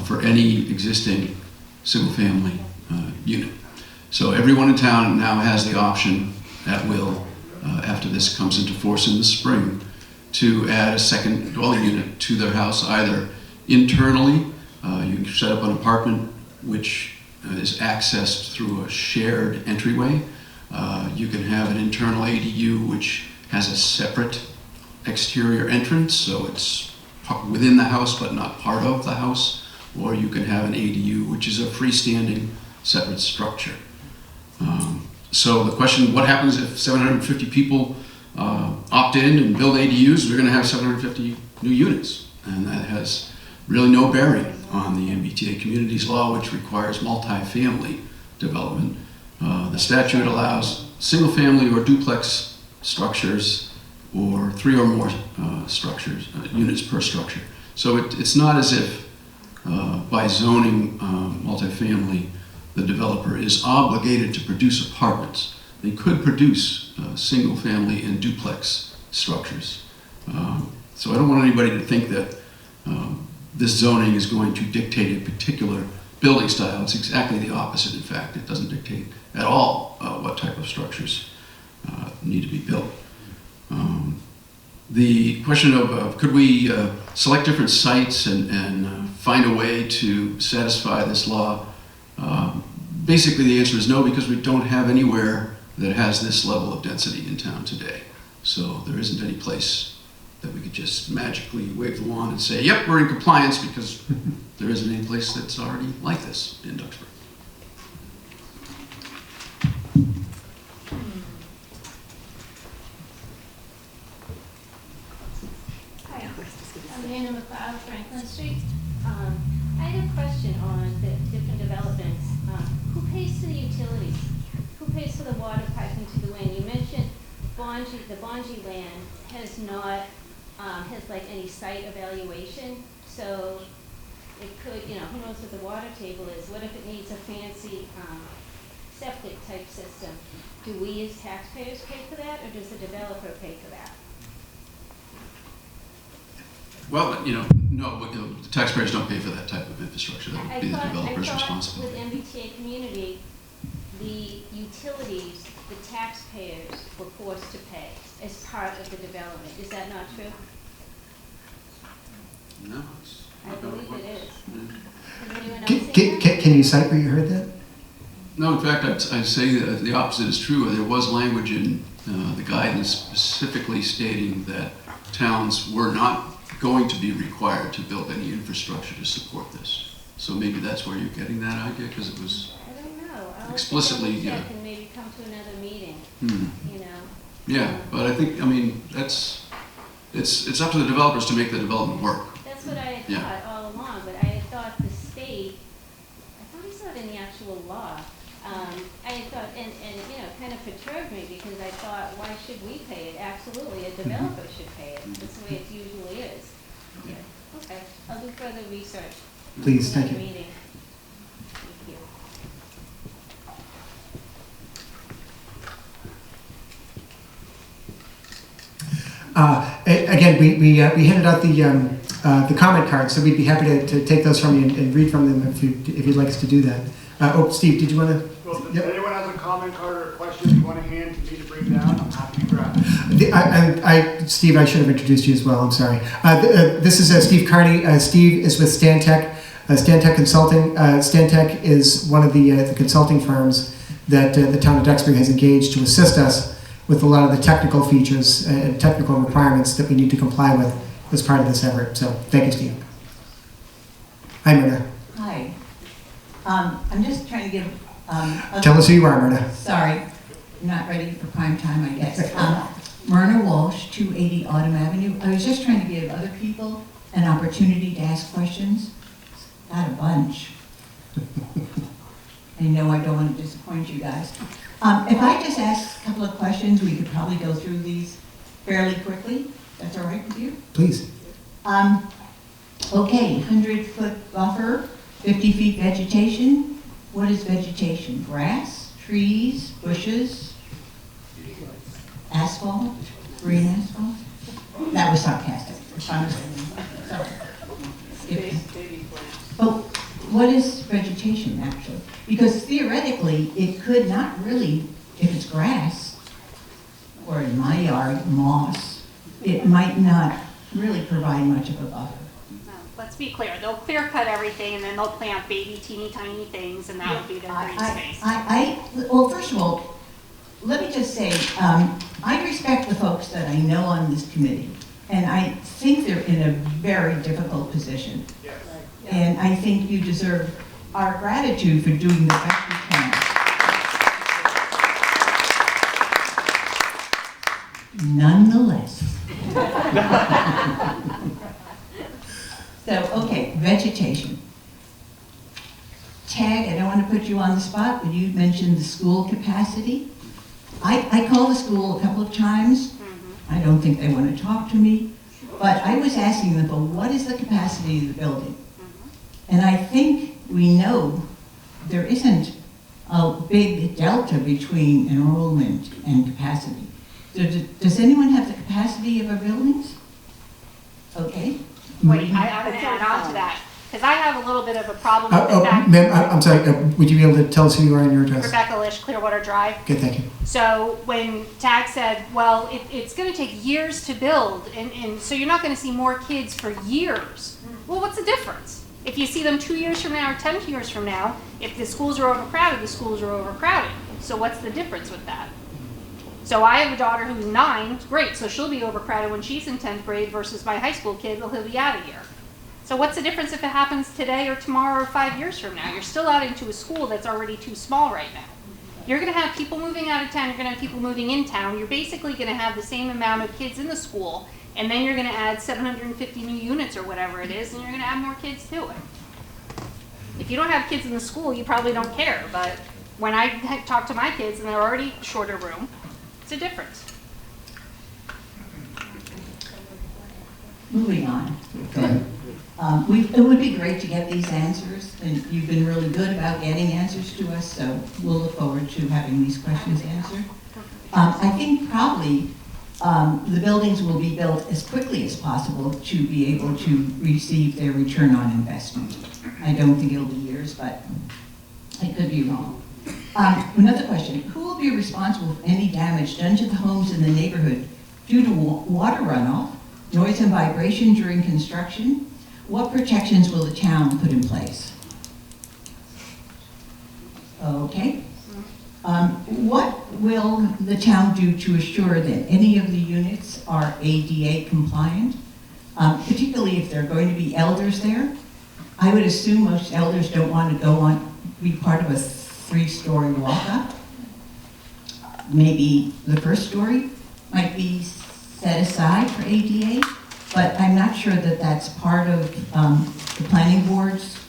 for any existing single-family unit. So everyone in town now has the option at will, after this comes into force in the spring, to add a second dwelling unit to their house, either internally. You can set up an apartment which is accessed through a shared entryway. You can have an internal ADU which has a separate exterior entrance, so it's within the house but not part of the house. Or you can have an ADU which is a freestanding separate structure. So the question, what happens if 750 people opt in and build ADUs? We're going to have 750 new units, and that has really no bearing on the MBTA communities law, which requires multifamily development. The statute allows single-family or duplex structures, or 3 or more structures, units per structure. So it's not as if by zoning multifamily, the developer is obligated to produce apartments. They could produce single-family and duplex structures. So I don't want anybody to think that this zoning is going to dictate a particular building style. It's exactly the opposite, in fact. It doesn't dictate at all what type of structures need to be built. The question of could we select different sites and find a way to satisfy this law? Basically the answer is no, because we don't have anywhere that has this level of density in town today. So there isn't any place that we could just magically wave the wand and say, yep, we're in compliance, because there isn't any place that's already like this in Duxbury. Hi, I'm Anna McLeod, Franklin Street. I had a question on the different developments. Who pays for the utilities? Who pays for the water piping to the wind? You mentioned the Bonji land has not, has like any site evaluation. So it could, who knows what the water table is? What if it needs a fancy septic type system? Do we as taxpayers pay for that, or does the developer pay for that? Well, no, the taxpayers don't pay for that type of infrastructure. That would be the developer's responsibility. With MBTA community, the utilities, the taxpayers were forced to pay as part of the development. Is that not true? No. I believe it is. Has anyone else Can, seen that? can you cite where you heard that? No, in fact, I'd say that the opposite is true. There was language in the guidance specifically stating that towns were not going to be required to build any infrastructure to support this. So maybe that's where you're getting that idea, because it was I don't know. I'll explicitly, double check yeah. and maybe come to another meeting, Yeah, but I think, it's up to the developers to make the development work. that's what I had Yeah. thought all along, but I had thought the state, I thought I saw it in the actual law. I had thought, and you know, kind of perturbed me because I thought, why should we pay it? Absolutely, a developer should pay it. That's the way it usually is. Yeah. Okay, I'll do further research. Please, Another thank you. meeting. Thank you. Again, we handed out the comment cards, so we'd be happy to take those from you and read from them if you'd like us to do that. Steve, did you want to? Well, if Yep. anyone has a comment card or a question you want to hand to me to bring down, I'm happy to grab it. Steve, I should have introduced you as well. I'm sorry. This is Steve Carney. Steve is with Stantec, Stantec Consulting. Stantec is one of the consulting firms that the town of Duxbury has engaged to assist us with a lot of the technical features and technical requirements that we need to comply with as part of this effort. So, thank you, Steve. Hi, Myrna. Hi. I'm just trying to give. Tell us who you are, Myrna. Sorry, I'm not ready for prime time, I guess. Myrna Walsh, 280 Autumn Avenue. I was just trying to give other people an opportunity to ask questions. Got a bunch. I know I don't want to disappoint you guys. If I just ask a couple of questions, we could probably go through these fairly quickly. That's all right with you? Please. Okay, 100-foot buffer, 50 feet vegetation. What is vegetation? Grass, trees, bushes, asphalt, green asphalt? That was sarcastic. Baby plants. Oh, what is vegetation actually? Because theoretically, it could not really, if it's grass, or in my yard, moss, it might not really provide much of a buffer. Let's be clear, they'll clear cut everything and then they'll plant baby teeny tiny things and that would be their green space. Well, first of all, let me just say, I respect the folks that I know on this committee, and I think they're in a very difficult position. Yes. And I think you deserve our gratitude for doing the best you can. Nonetheless. So, okay, vegetation. Tag, I don't want to put you on the spot, but you mentioned the school capacity. I called the school a couple of times. I don't think they want to talk to me. But I was asking them, well, what is the capacity of the building? And I think we know there isn't a big delta between enrollment and capacity. Does anyone have the capacity of our buildings? Okay. Wait, I'm gonna add on to that, because I have a little bit of a problem with the fact. Ma'am, I'm sorry. Would you be able to tell us who you are and your address? Rebecca Lish, Clearwater Drive. Okay, thank you. So when TAG said, well, it's gonna take years to build, and so you're not gonna see more kids for years. Well, what's the difference? If you see them 2 years from now or 10 years from now, if the schools are overcrowded, the schools are overcrowded. So what's the difference with that? So I have a daughter who's 9, great, so she'll be overcrowded when she's in 10th grade versus my high school kid, he'll be out of here. So what's the difference if it happens today or tomorrow or 5 years from now? You're still out into a school that's already too small right now. You're gonna have people moving out of town, you're gonna have people moving in town, you're basically gonna have the same amount of kids in the school, and then you're gonna add 750 new units or whatever it is, and you're gonna add more kids to it. If you don't have kids in the school, you probably don't care, but when I talk to my kids and they're already shorter room, it's a difference. Moving on. Go ahead. It would be great to get these answers, and you've been really good about getting answers to us, so we'll look forward to having these questions answered. I think probably the buildings will be built as quickly as possible to be able to receive their return on investment. I don't think it'll be years, but I could be wrong. Another question, who will be responsible for any damage done to the homes in the neighborhood due to water runoff, noise and vibration during construction? What protections will the town put in place? Okay. What will the town do to assure that any of the units are ADA compliant, particularly if there are going to be elders there? I would assume most elders don't want to be part of a 3-story walk-up. Maybe the first story might be set aside for ADA. but I'm not sure that that's part of the planning boards.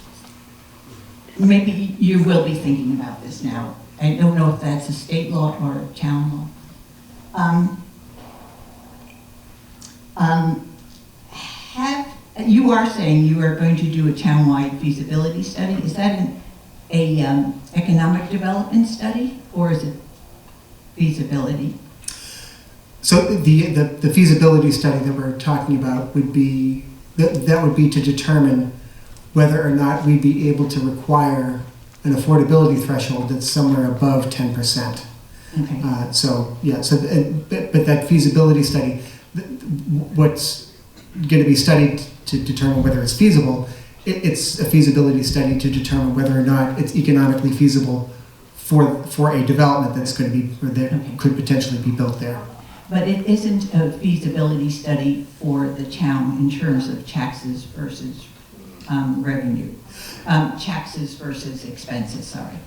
Maybe you will be thinking about this now. I don't know if that's a state law or a town law. You are saying you are going to do a townwide feasibility study. Is that an economic development study, or is it feasibility? So the feasibility study that we're talking about would be, that would be to determine whether or not we'd be able to require an affordability threshold that's somewhere above 10%. Okay. But that feasibility study, what's going to be studied to determine whether it's feasible, it's a feasibility study to determine whether or not it's economically feasible for a development that's going to be, or that could potentially be built there. But it isn't a feasibility study for the town in terms of taxes versus revenue, taxes versus expenses, sorry.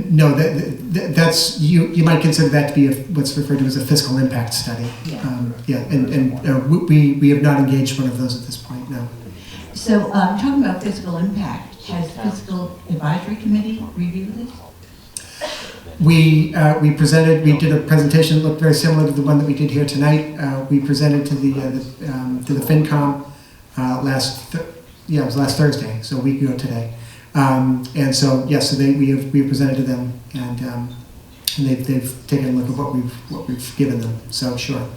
No, that's, you might consider that to be what's referred to as a fiscal impact study. We have not engaged one of those at this point, no. So talking about fiscal impact, has fiscal advisory committee reviewed this? We did a presentation that looked very similar to the one that we did here tonight. We presented to the FinCom last Thursday, so a week ago today. And so yes, so we have presented to them, and they've taken a look at what we've given them. So sure,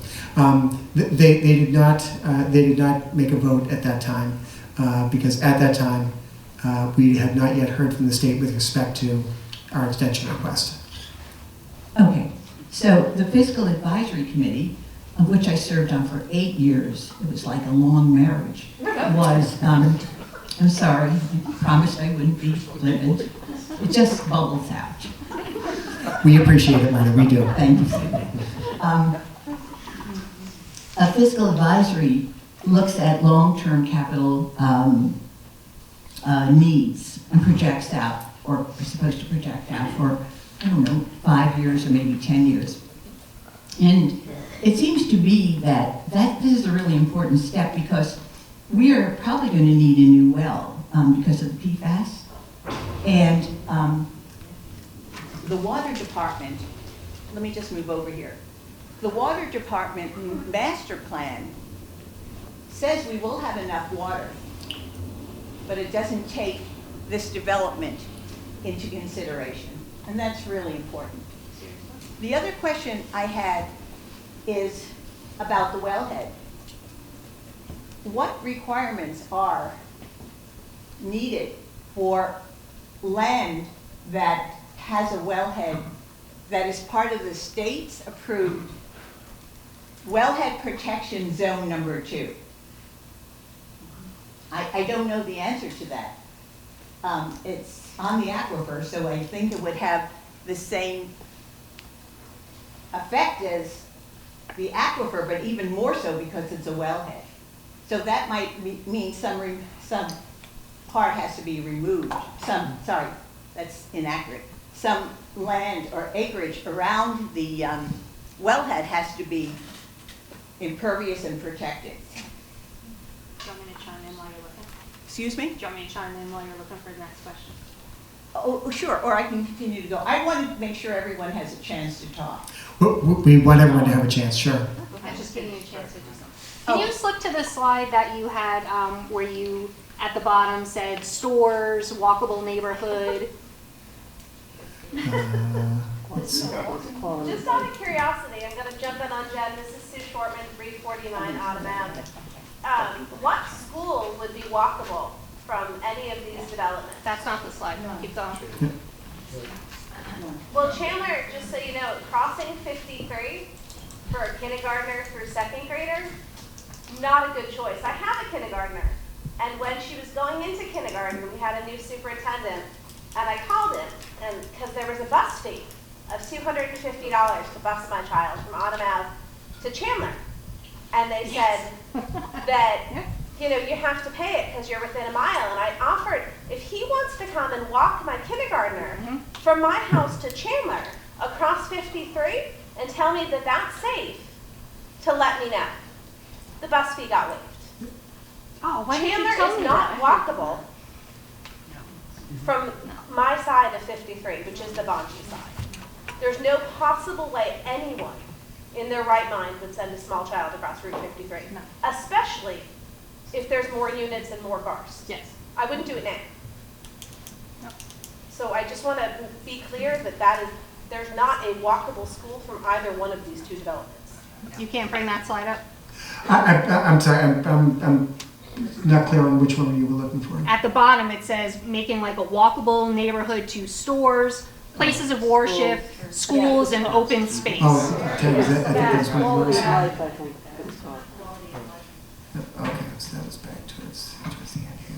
they did not make a vote at that time because at that time we had not yet heard from the state with respect to our extension request. Okay, so the Fiscal Advisory Committee, of which I served on for 8 years, it was like a long marriage, was, I'm sorry, I promised I wouldn't be flippant. It just bubbles out. We appreciate it, Marta, we do. Thank you. A fiscal advisory looks at long-term capital needs and projects out, or is supposed to project out for, I don't know, 5 years or maybe 10 years. And it seems to be that this is a really important step because we are probably going to need a new well because of the PFAS. And the water department, let me just move over here. The water department master plan says we will have enough water, but it doesn't take this development into consideration. And that's really important. The other question I had is about the wellhead. What requirements are needed for land that has a wellhead that is part of the state's approved wellhead protection zone number 2? I don't know the answer to that. It's on the aquifer, so I think it would have the same effect as the aquifer, but even more so because it's a wellhead. So that might mean some part has to be removed. Sorry, that's inaccurate. Some land or acreage around the wellhead has to be impervious and protected. Do you want me to chime in while you're looking? Excuse me? Do you want me to chime in while you're looking for the next question? Oh, sure, or I can continue to go. I want to make sure everyone has a chance to talk. We want everyone to have a chance, sure. I'm just giving you a chance to do something. Can you slip to the slide that you had where you, at the bottom, said stores, walkable neighborhood? Just out of curiosity, I'm going to jump in on Jen. This is Sue Shortman, 349 Autumn Ave. What school would be walkable from any of these developments? That's not the slide. Keep going. Well, Chandler, just so you know, crossing 53 for a kindergartner through second grader, not a good choice. I have a kindergartner, and when she was going into kindergarten, we had a new superintendent, and I called him, and because there was a bus fee of $250 to bus my child from Autumn Ave to Chandler. And they said that, you know, you have to pay it because you're within a mile. And I offered, if he wants to come and walk my kindergartner from my house to Chandler across 53 and tell me that that's safe, to let me know. The bus fee got waived. Oh, why didn't you Chandler tell is me not that? walkable from my side of 53, which is the Bonji side. There's no possible way anyone in their right mind would send a small child across Route 53, especially if there's more units and more cars. Yes. I wouldn't do it now. No. So I just want to be clear that there's not a walkable school from either one of these two developments. You can't bring that slide up? I'm sorry, I'm not clear on which one you were looking for. At the bottom, it says making like a walkable neighborhood to stores, places of worship, schools, and open space. Oh, okay, I think that's what it was. Okay, so that was back towards the end here.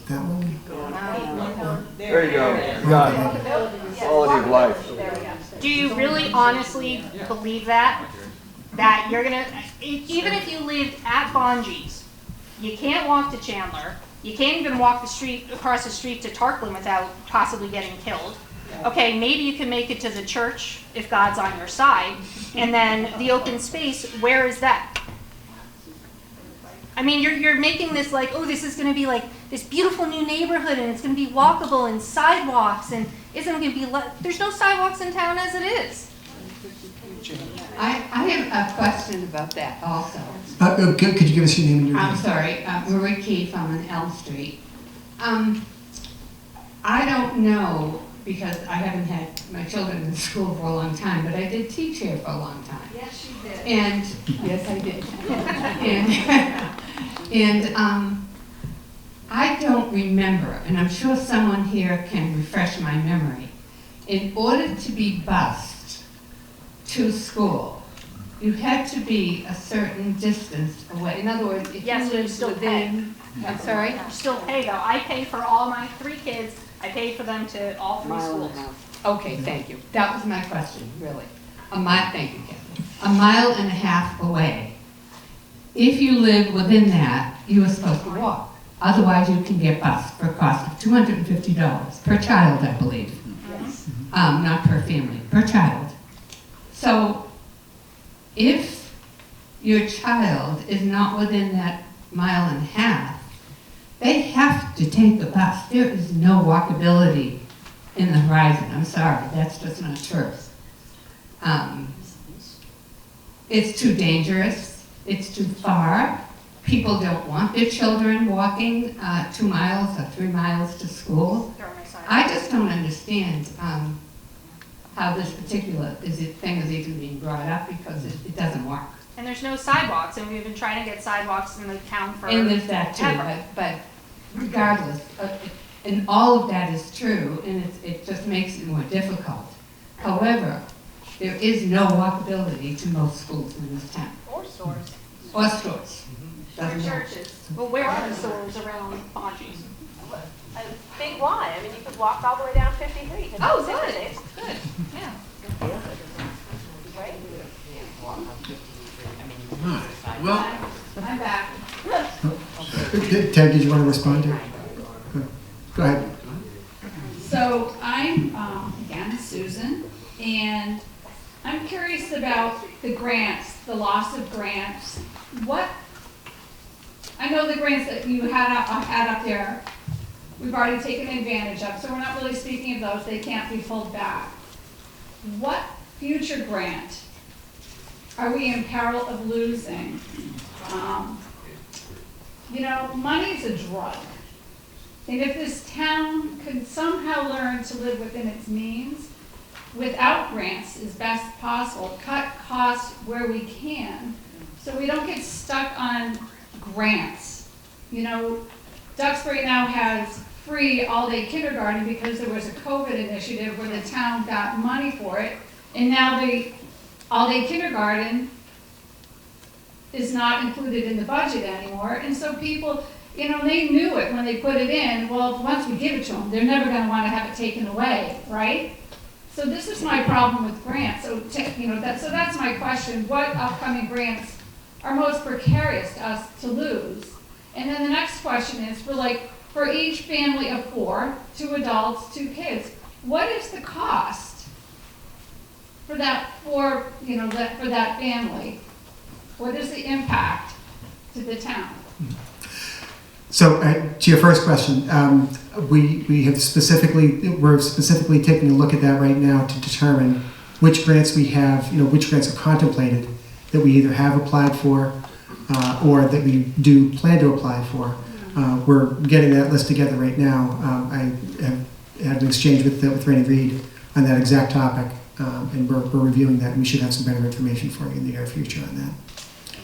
That one? There you go. You got it. Quality of life. Do you really honestly believe that? That you're gonna, even if you lived at Bonji's, you can't walk to Chandler, you can't even walk across the street to Tarkland without possibly getting killed. Okay, maybe you can make it to the church if God's on your side, and then the open space, where is that? I mean, you're making this like, oh, this is going to be like this beautiful new neighborhood, and it's going to be walkable and sidewalks, and isn't going to be, there's no sidewalks in town as it is. I have a question about that also. Could you give us your name and your name? I'm sorry, Marie Keefe, I'm on Elm Street. I don't know, because I haven't had my children in school for a long time, but I did teach here for a long time. Yes, you did. And, yes, I did. I don't remember, and I'm sure someone here can refresh my memory. In order to be bused to school, you had to be a certain distance away. In other words, if Yes, you you lived still within, I'm sorry? You still pay though. I pay for all my 3 kids. I paid for them to all 3 schools. Okay, thank you. That was my question, really. Thank you, Kathy. A mile and a half away. If you live within that, you are supposed to walk. Otherwise, you can get bused for a cost of $250 per child, I believe. Yes. Not per family, per child. So, if your child is not within that mile and a half, they have to take the bus. There is no walkability in the horizon. I'm sorry, that's just not true. It's too dangerous. It's too far. People don't want their children walking 2 miles or 3 miles to school. I just don't understand how this particular thing is even being brought up, because it doesn't work. And there's no sidewalks, and we've been trying to get sidewalks in the town for And there's that too, ever. but regardless, and all of that is true, and it just makes it more difficult. However, there is no walkability to most schools in this town. Or stores. Or stores. Or Doesn't work. churches. Well, where are the stores around Bonji's? A big Y. I mean, you could walk all the way down 53. You could Oh, do good. days. Good, yeah. Right? Well, I'm back. Ted, did you want to respond to? Go ahead. So I'm, again, Susan, and I'm curious about the grants, the loss of grants. I know the grants that you had up there, we've already taken advantage of, so we're not really speaking of those, they can't be pulled back. What future grant are we in peril of losing? Money's a drug. And if this town could somehow learn to live within its means, without grants as best possible, cut costs where we can, so we don't get stuck on grants. Duxbury now has free all-day kindergarten because there was a COVID initiative where the town got money for it, and now the all-day kindergarten is not included in the budget anymore, and so people, they knew it when they put it in. Well, once we give it to them, they're never going to want to have it taken away, right? So this is my problem with grants. So that's my question. What upcoming grants are most precarious to us to lose? And then the next question is for each family of 4, 2 adults, 2 kids, what is the cost for that for that family? What is the impact to the town? So to your first question, we're specifically taking a look at that right now to determine which grants we have, which grants are contemplated that we either have applied for or that we do plan to apply for. We're getting that list together right now. I have had an exchange with Randy Reed on that exact topic, and we're reviewing that. And we should have some better information for you in the near future on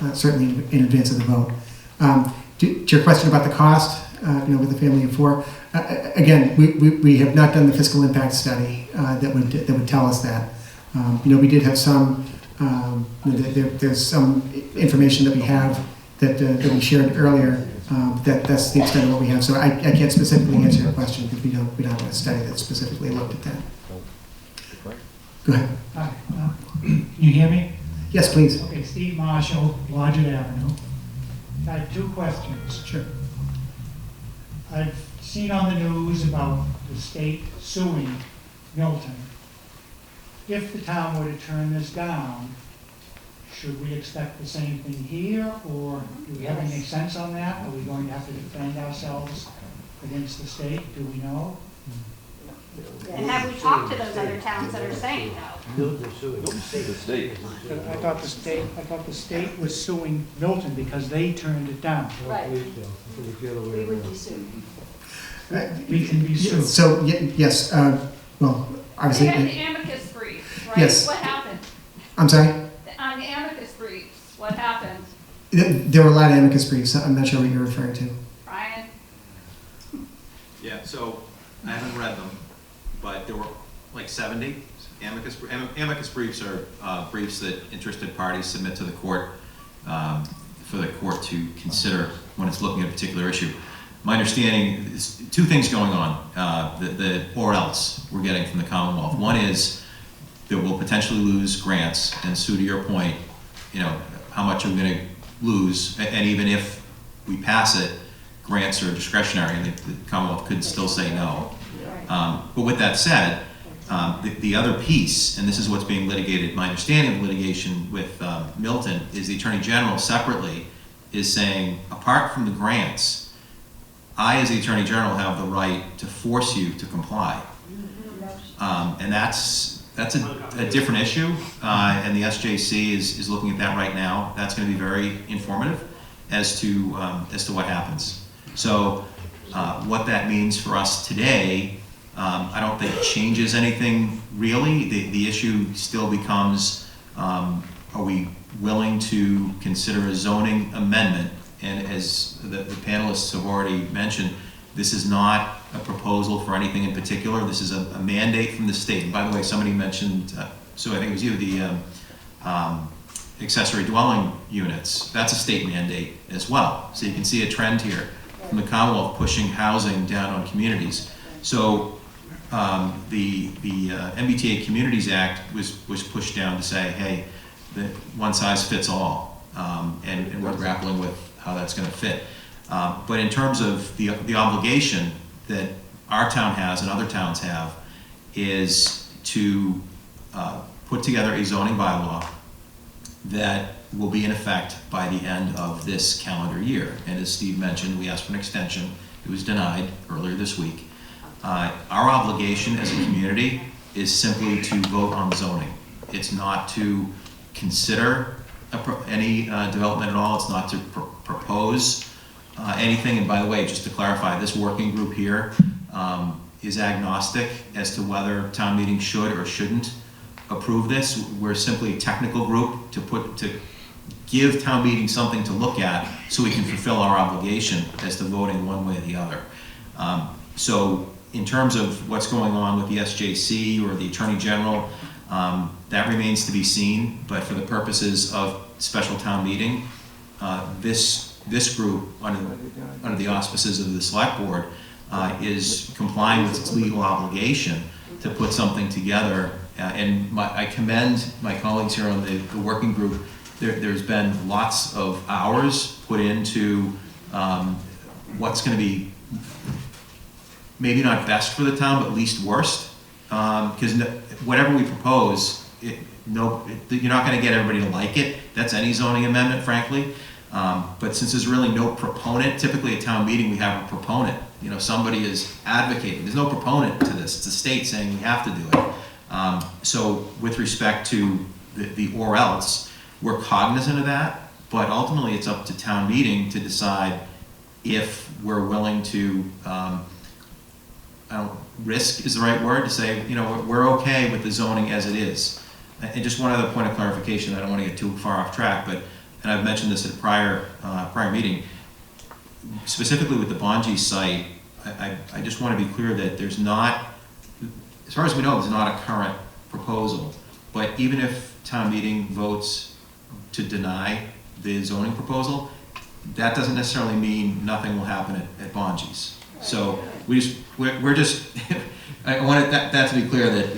that, certainly in advance of the vote. To your question about the cost, with the family of four, again, we have not done the fiscal impact study that would tell us that. We did have some. There's some information that we have that we shared earlier. That's the extent of what we have. So I can't specifically answer your question because we don't have a study that specifically looked at that. Go ahead. Hi. Can you hear me? Yes, please. Okay, Steve Marshall, Blodgett Avenue. I have two questions. Sure. I've seen on the news about the state suing Milton. If the town were to turn this down, should we expect the same thing here, or do we have any sense on that? Are we going to have to defend ourselves against the state? Do we know? And have we talked to those other towns that are saying no? The state. I thought the state was suing Milton because they turned it down. Right. We would be sued. We can be sued. So yes, well, They obviously. had the amicus brief, right? Yes. What happened? I'm sorry. On the amicus briefs, what happened? There were a lot of amicus briefs. I'm not sure what you're referring to. Brian? Yeah, so I haven't read them, but there were like 70 amicus briefs are briefs that interested parties submit to the court for the court to consider when it's looking at a particular issue. My understanding is two things going on, the or else we're getting from the Commonwealth. One is that we'll potentially lose grants, and Sue, to your point, how much are we going to lose, and even if we pass it, grants are discretionary, and the Commonwealth could still say no. But with that said, the other piece, and this is what's being litigated, my understanding of litigation with Milton, is the Attorney General separately is saying, apart from the grants, I, as the Attorney General, have the right to force you to comply. And that's a different issue, and the SJC is looking at that right now. That's going to be very informative as to what happens. So what that means for us today, I don't think changes anything really. The issue still becomes, are we willing to consider a zoning amendment? And as the panelists have already mentioned, this is not a proposal for anything in particular. This is a mandate from the state. And by the way, somebody mentioned, so I think it was you, the accessory dwelling units. That's a state mandate as well. So you can see a trend here from the Commonwealth pushing housing down on communities. So the MBTA Communities Act was pushed down to say, hey, the one size fits all, and we're grappling with how that's going to fit. But in terms of the obligation that our town has and other towns have is to put together a zoning bylaw that will be in effect by the end of this calendar year. And as Steve mentioned, we asked for an extension. It was denied earlier this week. Our obligation as a community is simply to vote on zoning. It's not to consider any development at all. It's not to propose anything. And by the way, just to clarify, this working group here is agnostic as to whether town meeting should or shouldn't approve this. We're simply a technical group to give town meeting something to look at so we can fulfill our obligation as to voting one way or the other. So in terms of what's going on with the SJC or the Attorney General, that remains to be seen, but for the purposes of special town meeting, this group, under the auspices of the Select Board, is complying with its legal obligation to put something together. And I commend my colleagues here on the working group. There's been lots of hours put into what's going to be maybe not best for the town, but least worst. Because whatever we propose, you're not gonna get everybody to like it. That's any zoning amendment, frankly. But since there's really no proponent, typically at town meeting, we have a proponent. Somebody is advocating. There's no proponent to this. It's the state saying we have to do it. So with respect to the or else, we're cognizant of that, but ultimately it's up to town meeting to decide if we're willing to, risk is the right word, to say, we're okay with the zoning as it is. And just one other point of clarification, I don't want to get too far off track, but, and I've mentioned this at a prior meeting, specifically with the Bonji site, I just want to be clear that there's not, as far as we know, there's not a current proposal. But even if town meeting votes to deny the zoning proposal, that doesn't necessarily mean nothing will happen at Bonji's. So we're just, I wanted that to be clear that,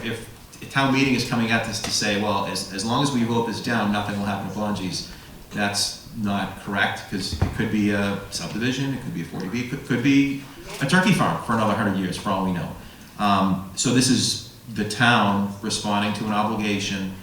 if a town meeting is coming at this to say, well, as long as we vote this down, nothing will happen at Bonji's, that's not correct, because it could be a subdivision, it could be a 40B, it could be a turkey farm for another 100 years, for all we know. So this is the town responding to an obligation.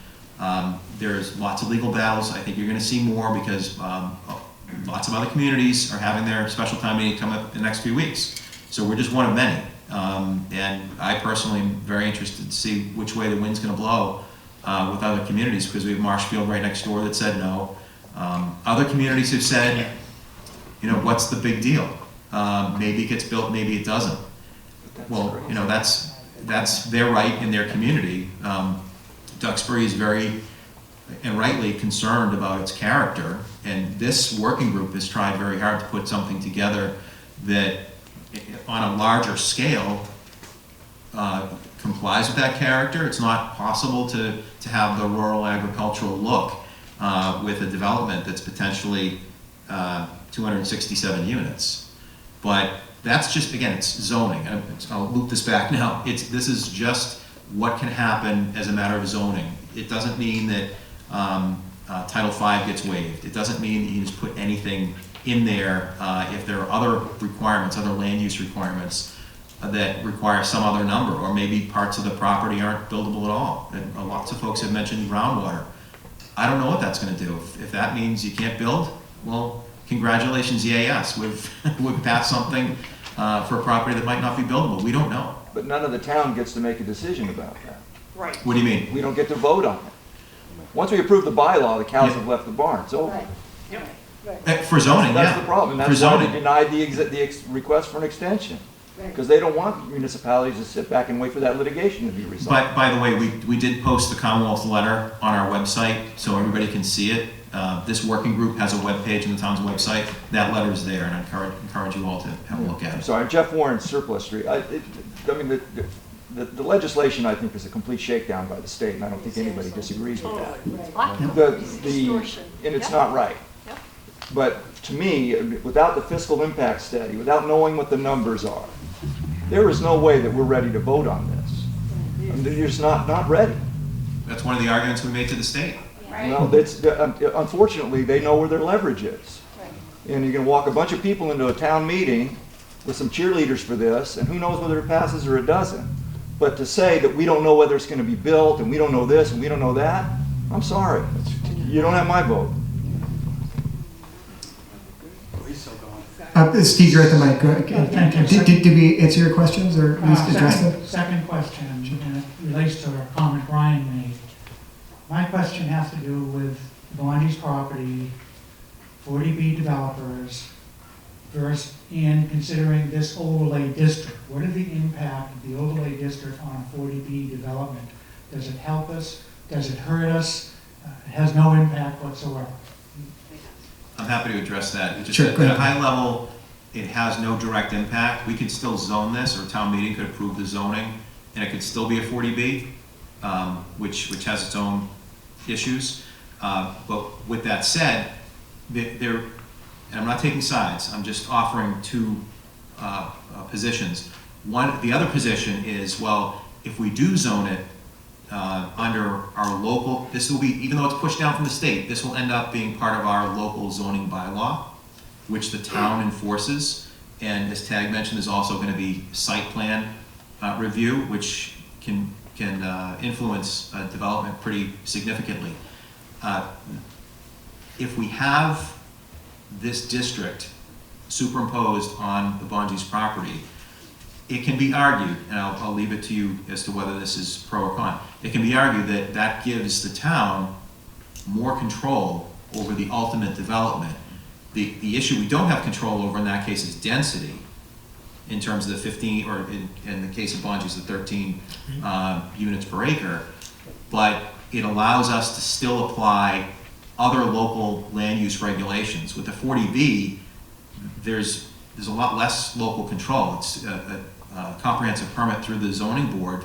There's lots of legal battles. I think you're going to see more because lots of other communities are having their special town meeting come up in the next few weeks. So we're just one of many. And I personally am very interested to see which way the wind's going to blow with other communities, because we have Marshfield right next door that said no. Other communities have said, what's the big deal? Maybe it gets built, maybe it doesn't. Well, that's their right in their community. Duxbury is very, and rightly, concerned about its character, and this working group has tried very hard to put something together that, on a larger scale, complies with that character. It's not possible to have the rural agricultural look with a development that's potentially 267 units. But that's just, again, it's zoning. I'll loop this back now. This is just what can happen as a matter of zoning. It doesn't mean that Title V gets waived. It doesn't mean that you just put anything in there if there are other requirements, other land use requirements that require some other number, or maybe parts of the property aren't buildable at all. And lots of folks have mentioned groundwater. I don't know what that's going to do. If that means you can't build, well, congratulations, yes. We've passed something for a property that might not be buildable. We don't know. But none of the town gets to make a decision about that. Right. What do you mean? We don't get to vote on it. Once we approve the bylaw, the cows have left the barn. It's over. For zoning, That's yeah. the problem. For That's why zoning. they denied the request for an extension. Because they don't want municipalities to sit back and wait for that litigation to be resolved. But by the way, we did post the Commonwealth letter on our website so everybody can see it. This working group has a webpage on the town's website. That letter is there, and I encourage you all to have a look at I'm it. sorry, Jeff Warren's Surplus Street. The legislation, I think, is a complete shakedown by the state, and I don't think anybody disagrees with that. And it's not right. But to me, without the fiscal impact study, without knowing what the numbers are, there is no way that we're ready to vote on this. I mean, they're just not ready. That's one of the arguments we made to the state. Well, unfortunately, they know where their leverage is. And you can walk a bunch of people into a town meeting with some cheerleaders for this, and who knows whether it passes or it doesn't. But to say that we don't know whether it's going to be built, and we don't know this, and we don't know that, I'm sorry. You don't have my vote. Steve, you're at the mic. Go ahead. Did we answer your questions or at least address them? Second question, and it relates to a comment Brian made. My question has to do with Bonji's property, 40B developers, versus in considering this overlay district. What is the impact of the overlay district on a 40B development? Does it help us? Does it hurt us? It has no impact whatsoever. I'm happy to address that. Just Sure, at a high level, it has no direct impact. We could still zone this, or town meeting could approve the zoning, and it could still be a 40B, which has its own issues. But with that said, and I'm not taking sides, I'm just offering two positions. The other position is, well, if we do zone it under our local, this will be, even though it's pushed down from the state, this will end up being part of our local zoning bylaw, which the town enforces. And as Tag mentioned, there's also going to be site plan review, which can influence development pretty significantly. If we have this district superimposed on the Bonji's property, it can be argued, and I'll leave it to you as to whether this is pro or con, it can be argued that that gives the town more control over the ultimate development. The issue we don't have control over in that case is density, in terms of the 15, or in the case of Bonji's, the 13 units per acre, but it allows us to still apply other local land use regulations. With the 40B, there's a lot less local control. It's a comprehensive permit through the zoning board,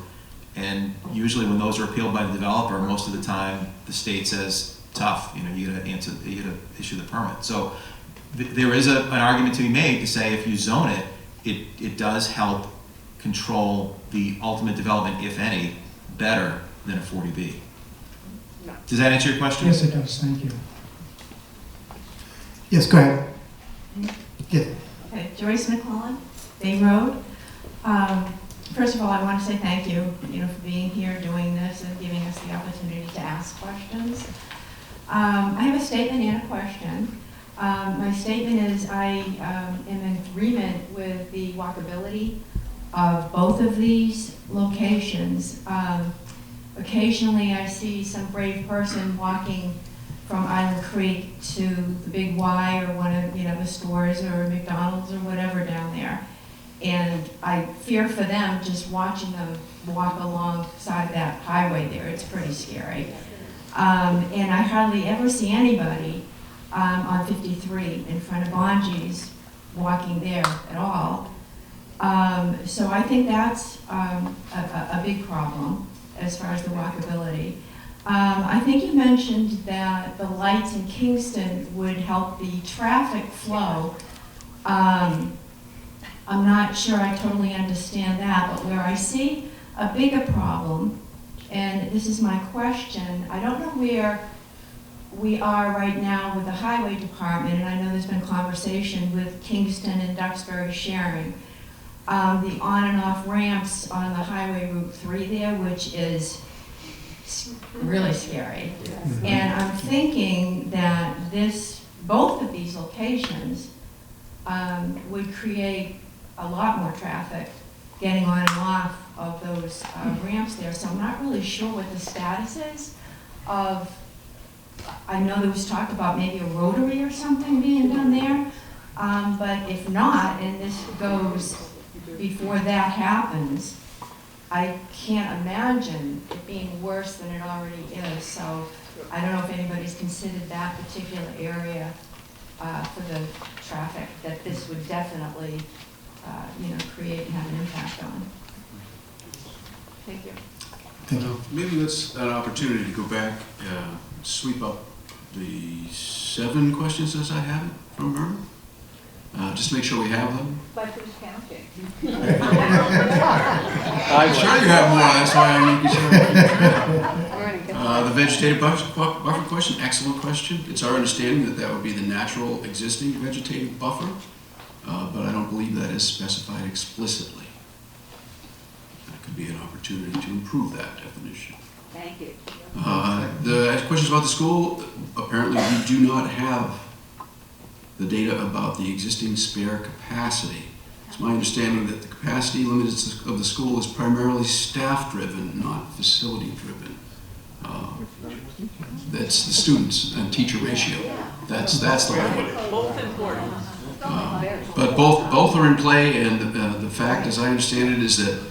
and usually when those are appealed by the developer, most of the time the state says, tough, you gotta issue the permit. So there is an argument to be made to say if you zone it, it does help control the ultimate development, if any, better than a 40B. Does that answer your question? Yes, it does. Thank you. Yes, go ahead. Yeah. Okay, Joyce McClellan, Bay Road. First of all, I want to say thank you, for being here, doing this, and giving us the opportunity to ask questions. I have a statement and a question. My statement is I am in agreement with the walkability of both of these locations. Occasionally I see some brave person walking from Island Creek to the Big Y or one of the stores or McDonald's or whatever down there. And I fear for them just watching them walk alongside that highway there. It's pretty scary. And I hardly ever see anybody on 53 in front of Bonji's walking there at all. So I think that's a big problem as far as the walkability. I think you mentioned that the lights in Kingston would help the traffic flow. I'm not sure I totally understand that, but where I see a bigger problem, and this is my question, I don't know where we are right now with the highway department, and I know there's been conversation with Kingston and Duxbury sharing the on and off ramps on the highway Route 3 there, which is really scary. And I'm thinking that both of these locations would create a lot more traffic getting on and off of those ramps there. So I'm not really sure what the status is of, I know there was talk about maybe a rotary or something being done there, but if not, and this goes before that happens, I can't imagine it being worse than it already is. So I don't know if anybody's considered that particular area for the traffic that this would definitely, create and have an impact on. Thank you. Maybe that's an opportunity to go back, sweep up the 7 questions as I have it from Myrna. Just to make sure we have them. But who's counting? I'm sure you have more, that's why I'm making sure. The vegetative buffer question, excellent question. It's our understanding that that would be the natural existing vegetative buffer, but I don't believe that is specified explicitly. That could be an opportunity to improve that definition. Thank you. The questions about the school, apparently we do not have the data about the existing spare capacity. It's my understanding that the capacity limits of the school is primarily staff-driven, not facility-driven. That's the students and teacher ratio. That's the limit. Both important. But both are in play, and the fact, as I understand it, is that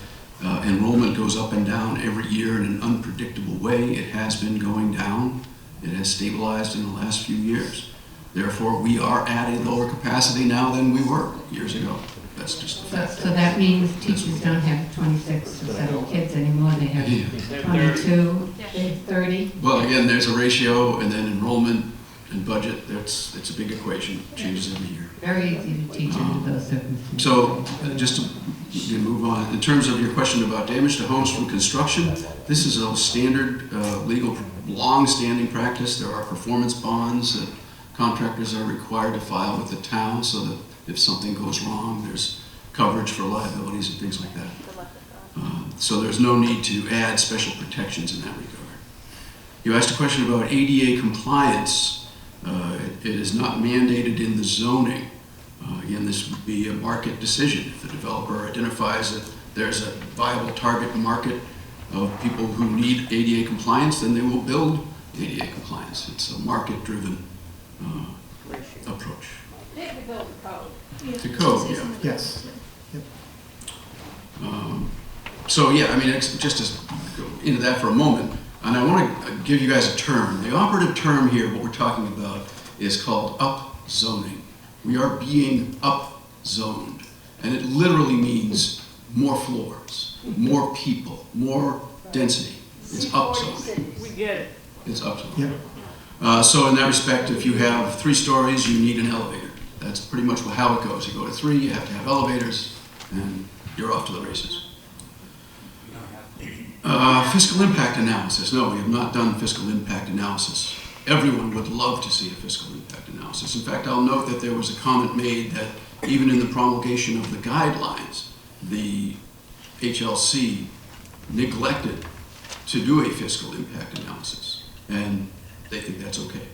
enrollment goes up and down every year in an unpredictable way. It has been going down. It has stabilized in the last few years. Therefore, we are at a lower capacity now than we were years ago. That's just the fact. So that means teachers don't have 26 or 7 kids anymore, they have 22, they have 30. Well, again, there's a ratio, and then enrollment and budget, it's a big equation, changes every year. Very easy to teach under those circumstances. So, just to move on, in terms of your question about damage to homes from construction, this is a standard legal, long-standing practice. There are performance bonds that contractors are required to file with the town so that if something goes wrong, there's coverage for liabilities and things like that. So there's no need to add special protections in that regard. You asked a question about ADA compliance. It is not mandated in the zoning. Again, this would be a market decision. If the developer identifies that there's a viable target market of people who need ADA compliance, then they will build ADA compliance. It's a market-driven approach. They have to build the code. The code, yeah. Yes. Yep. So yeah, I mean, just to go into that for a moment, and I want to give you guys a term. The operative term here, what we're talking about, is called up-zoning. We are being up-zoned, and it literally means more floors, more people, more density. It's up-zoning. We get it. It's up-zoning. Yep. So in that respect, if you have 3 stories, you need an elevator. That's pretty much how it goes. You go to 3, you have to have elevators, and you're off to the races. Fiscal impact analysis. No, we have not done fiscal impact analysis. Everyone would love to see a fiscal impact analysis. In fact, I'll note that there was a comment made that even in the promulgation of the guidelines, the HLC neglected to do a fiscal impact analysis, and they think that's okay.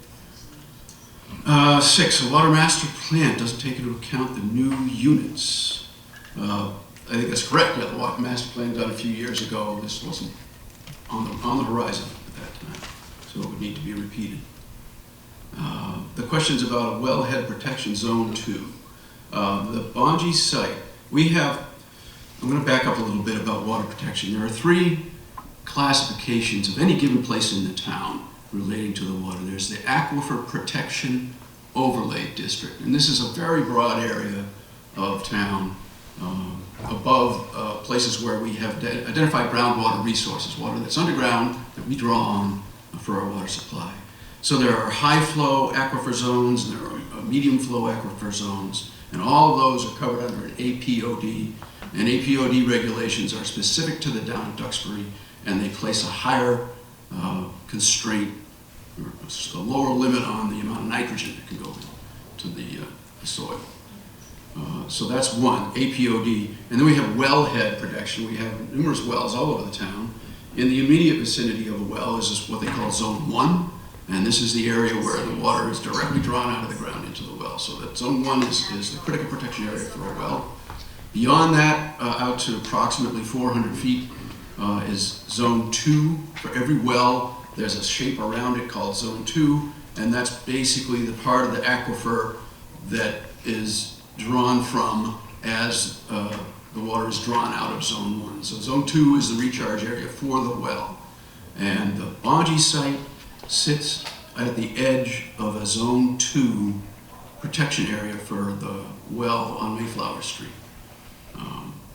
6, a water master plan doesn't take into account the new units. I think that's correct. Yeah, the water master plan done a few years ago. This wasn't on the horizon at that time, so it would need to be repeated. The questions about a wellhead protection zone 2. The Bonji site, I'm going to back up a little bit about water protection. There are 3 classifications of any given place in the town relating to the water. There's the Aquifer Protection Overlay District, and this is a very broad area of town above places where we have identified groundwater resources, water that's underground that we draw on for our water supply. So there are high flow aquifer zones, and there are medium flow aquifer zones, and all of those are covered under an APOD. And APOD regulations are specific to the down at Duxbury, and they place a higher constraint, or a lower limit on the amount of nitrogen that can go into the soil. So that's one, APOD. And then we have wellhead protection. We have numerous wells all over the town. In the immediate vicinity of a well is what they call Zone 1, and this is the area where the water is directly drawn out of the ground into the well. So that Zone 1 is the critical protection area for a well. Beyond that, out to approximately 400 feet, is Zone 2. For every well, there's a shape around it called Zone 2, and that's basically the part of the aquifer that is drawn from as the water is drawn out of Zone 1. So Zone 2 is the recharge area for the well. And the Bonji site sits at the edge of a Zone 2 protection area for the well on Mayflower Street.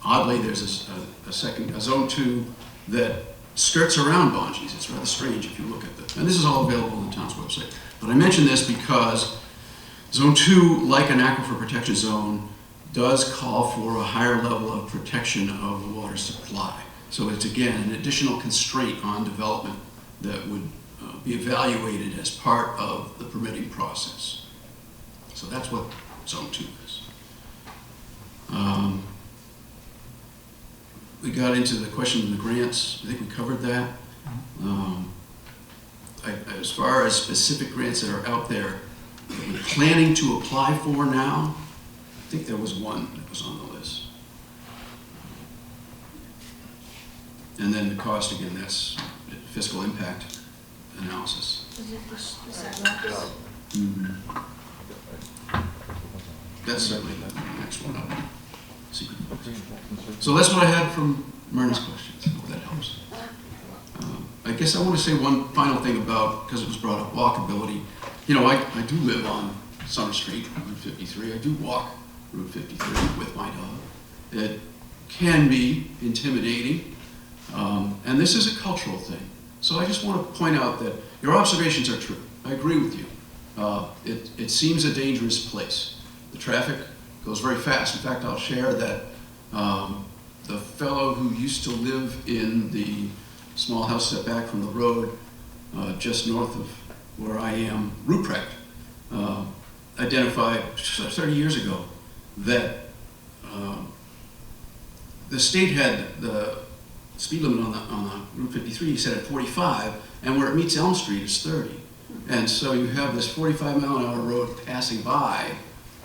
Oddly, there's a Zone 2 that skirts around Bonji's. It's rather strange if you look at this. And this is all available on the town's website. But I mention this because Zone 2, like an aquifer protection zone, does call for a higher level of protection of the water supply. So it's, again, an additional constraint on development that would be evaluated as part of the permitting process. So that's what Zone 2 is. We got into the question of the grants. I think we covered that. As far as specific grants that are out there that we're planning to apply for now, I think there was one that was on the list. And then the cost, again, that's fiscal impact analysis. Is it the sidewalks? Mm-hmm. That's certainly the next one up. Secret. So that's what I had from Myrna's questions. I hope that helps. I guess I want to say one final thing about, because it was brought up, walkability. You know, I do live on Summer Street, Route 53. I do walk Route 53 with my dog. It can be intimidating, and this is a cultural thing. So I just want to point out that your observations are true. I agree with you. It seems a dangerous place. The traffic goes very fast. In fact, I'll share that the fellow who used to live in the small house set back from the road just north of where I am, Ruprecht, identified 30 years ago that the state had the speed limit on the Route 53, you set at 45, and where it meets Elm Street is 30. And so you have this 45-mile-an-hour road passing by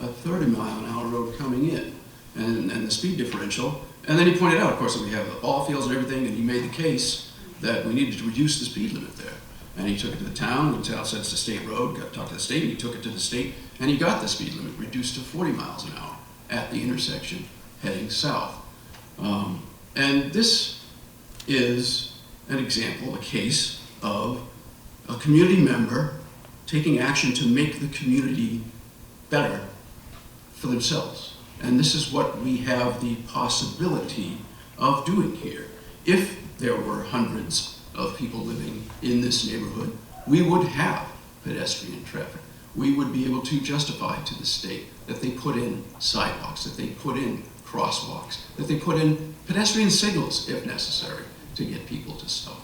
a 30-mile-an-hour road coming in, and the speed differential. And then he pointed out, of course, that we have the ball fields and everything, and he made the case that we needed to reduce the speed limit there. And he took it to the town, and the town said it's a state road, talked to the state, and he took it to the state, and he got the speed limit reduced to 40 miles an hour at the intersection heading south. And this is an example, a case of a community member taking action to make the community better for themselves. And this is what we have the possibility of doing here. If there were hundreds of people living in this neighborhood, we would have pedestrian traffic. We would be able to justify to the state that they put in sidewalks, that they put in crosswalks, that they put in pedestrian signals if necessary to get people to stop.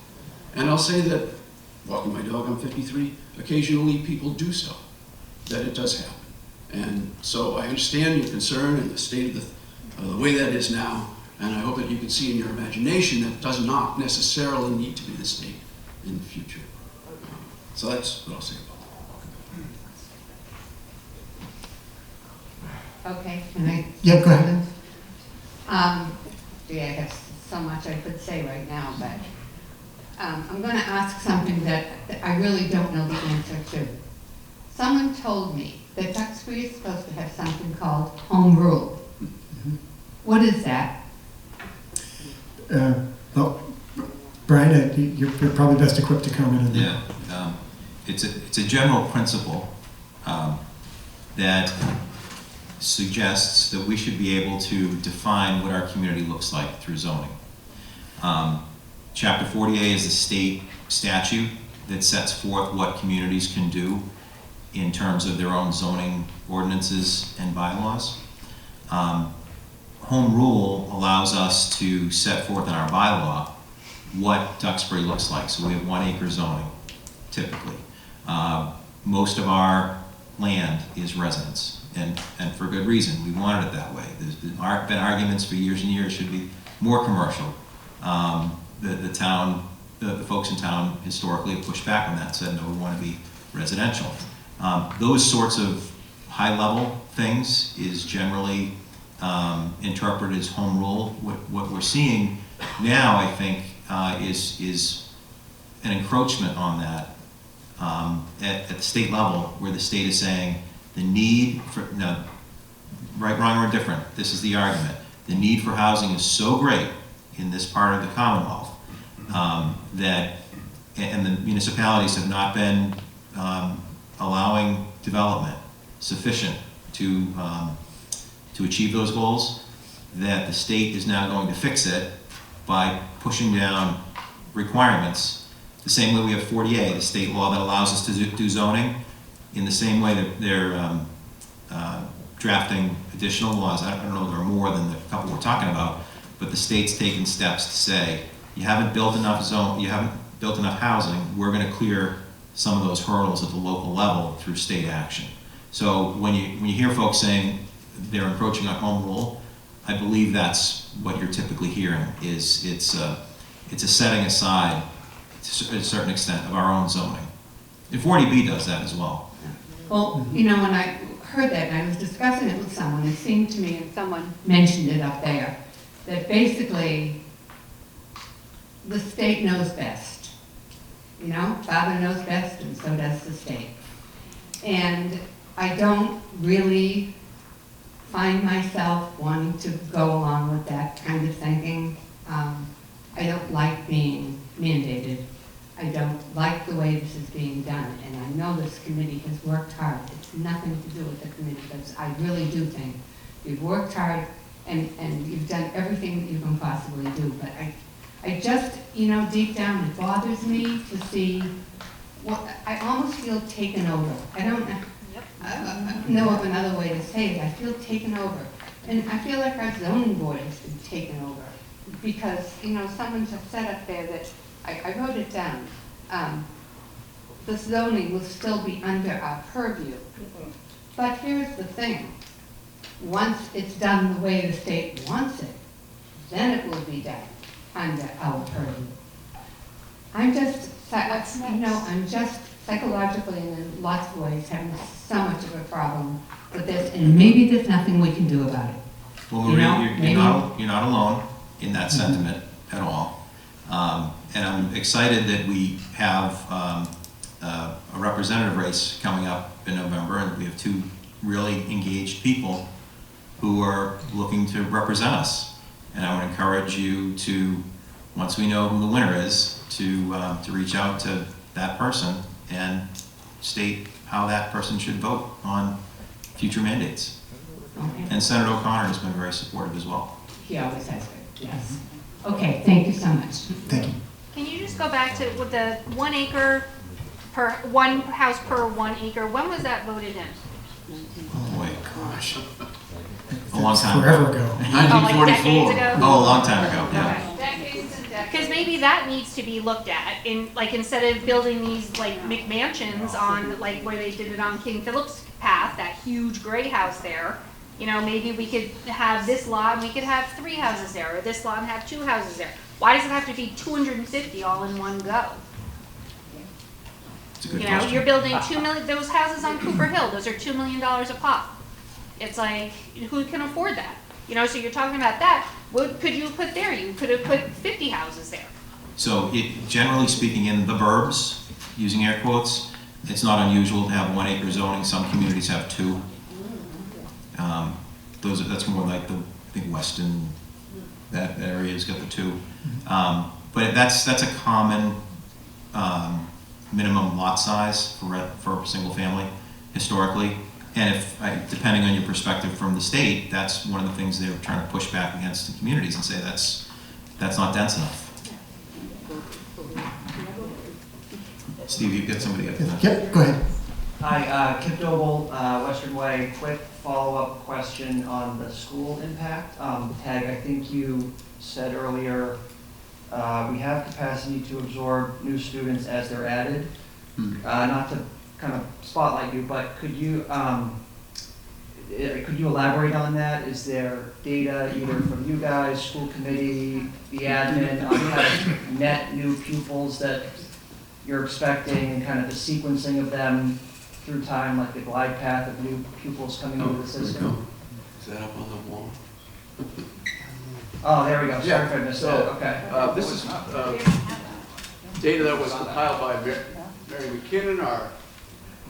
And I'll say that walking my dog on 53, occasionally people do stop, that it does happen. And so I understand your concern and the state of the way that is now, and I hope that you can see in your imagination that it does not necessarily need to be the state in the future. So that's what I'll say about that. Okay, can I? Yeah, go ahead. Gee, I have so much I could say right now, but I'm going to ask something that I really don't know the answer to. Someone told me that Duxbury is supposed to have something called home rule. What is that? Well, Brian, you're probably best equipped to comment on that. Yeah, it's a general principle that suggests that we should be able to define what our community looks like through zoning. Chapter 40A is the state statute that sets forth what communities can do in terms of their own zoning ordinances and bylaws. Home rule allows us to set forth in our bylaw what Duxbury looks like. So we have 1 acre zoning, typically. Most of our land is residence, and for good reason. We wanted it that way. There's been arguments for years and years, should be more commercial. The folks in town historically have pushed back on that, said, no, we want to be residential. Those sorts of high-level things is generally interpreted as home rule. What we're seeing now, I think, is an encroachment on that at the state level, where the state is saying the need for, no, right, wrong, or different, this is the argument, the need for housing is so great in this part of the Commonwealth that, and the municipalities have not been allowing development sufficient to achieve those goals, that the state is now going to fix it by pushing down requirements. The same way we have 40A, the state law that allows us to do zoning, in the same way that they're drafting additional laws. I don't know if there are more than the couple we're talking about, but the state's taken steps to say, you haven't built enough housing, we're going to clear some of those hurdles at the local level through state action. So when you hear folks saying they're encroaching on home rule, I believe that's what you're typically hearing. Is it's a setting aside to a certain extent of our own zoning. And 40B does that as well. Well, you know, when I heard that and I was discussing it with someone, it seemed to me, and someone mentioned it up there, that basically the state knows best. You know, Father knows best, and so does the state. And I don't really find myself wanting to go along with that kind of thinking. I don't like being mandated. I don't like the way this is being done, and I know this committee has worked hard. It's nothing to do with the committee, because I really do think you've worked hard and you've done everything that you can possibly do. But I just, you know, deep down it bothers me to see what I almost feel taken over. I don't know of another way to say it. I feel taken over. And I feel like our zoning board has been taken over. Because, you know, someone just said up there that, I wrote it down, the zoning will still be under our purview. But here's the thing. Once it's done the way the state wants it, then it will be done. under our purview. I'm just, I'm just psychologically and in lots of ways having so much of a problem with this, and maybe there's nothing we can do about it. Well, Marie, you're not alone in that sentiment at all. And I'm excited that we have a representative race coming up in November, and we have two really engaged people who are looking to represent us. And I would encourage you to, once we know who the winner is, to reach out to that person and state how that person should vote on future mandates. Okay. And Senator O'Connor has been very supportive as well. He always has been, yes. Okay, thank you so much. Thank you. Can you just go back to with the 1 acre per, one house per 1 acre? When was that voted in? Oh boy, gosh. A long time Forever ago. ago. Oh, like decades ago? Oh, a long time ago, yeah. Decades and decades. Because maybe that needs to be looked at in, like, instead of building these like McMansions on, like, where they did it on King Philip's Path, that huge gray house there. You know, maybe we could have this lot and we could have 3 houses there, or this lot and have 2 houses there. Why does it have to be 250 all in one go? It's a good You know, question. you're building 2 million, those houses on Cooper Hill, those are $2 million a pop. It's like, who can afford that? You know, so you're talking about that. What could you put there? You could have put 50 houses there. So generally speaking, in the burbs, using air quotes, it's not unusual to have 1 acre zoning. Some communities have 2. That's more like the, I think Weston, that area's got the 2. But that's a common minimum lot size for a single family historically. And depending on your perspective from the state, that's one of the things they're trying to push back against the communities and say that's not dense enough. Steve, you've got somebody up there. Yep, go ahead. Hi, Kip Doble, Western Way. Quick follow-up question on the school impact. Tag, I think you said earlier we have capacity to absorb new students as they're added. Not to kind of spotlight you, but could you elaborate on that? Is there data either from you guys, school committee, the admin, on kind of net new pupils that you're expecting and kind of the sequencing of them through time, like the glide path of new pupils coming into the system? Is that up on the wall? Oh, there we go. Sorry Yeah. if I missed So, that. Okay. This is data that was compiled by Mary McKinnon, our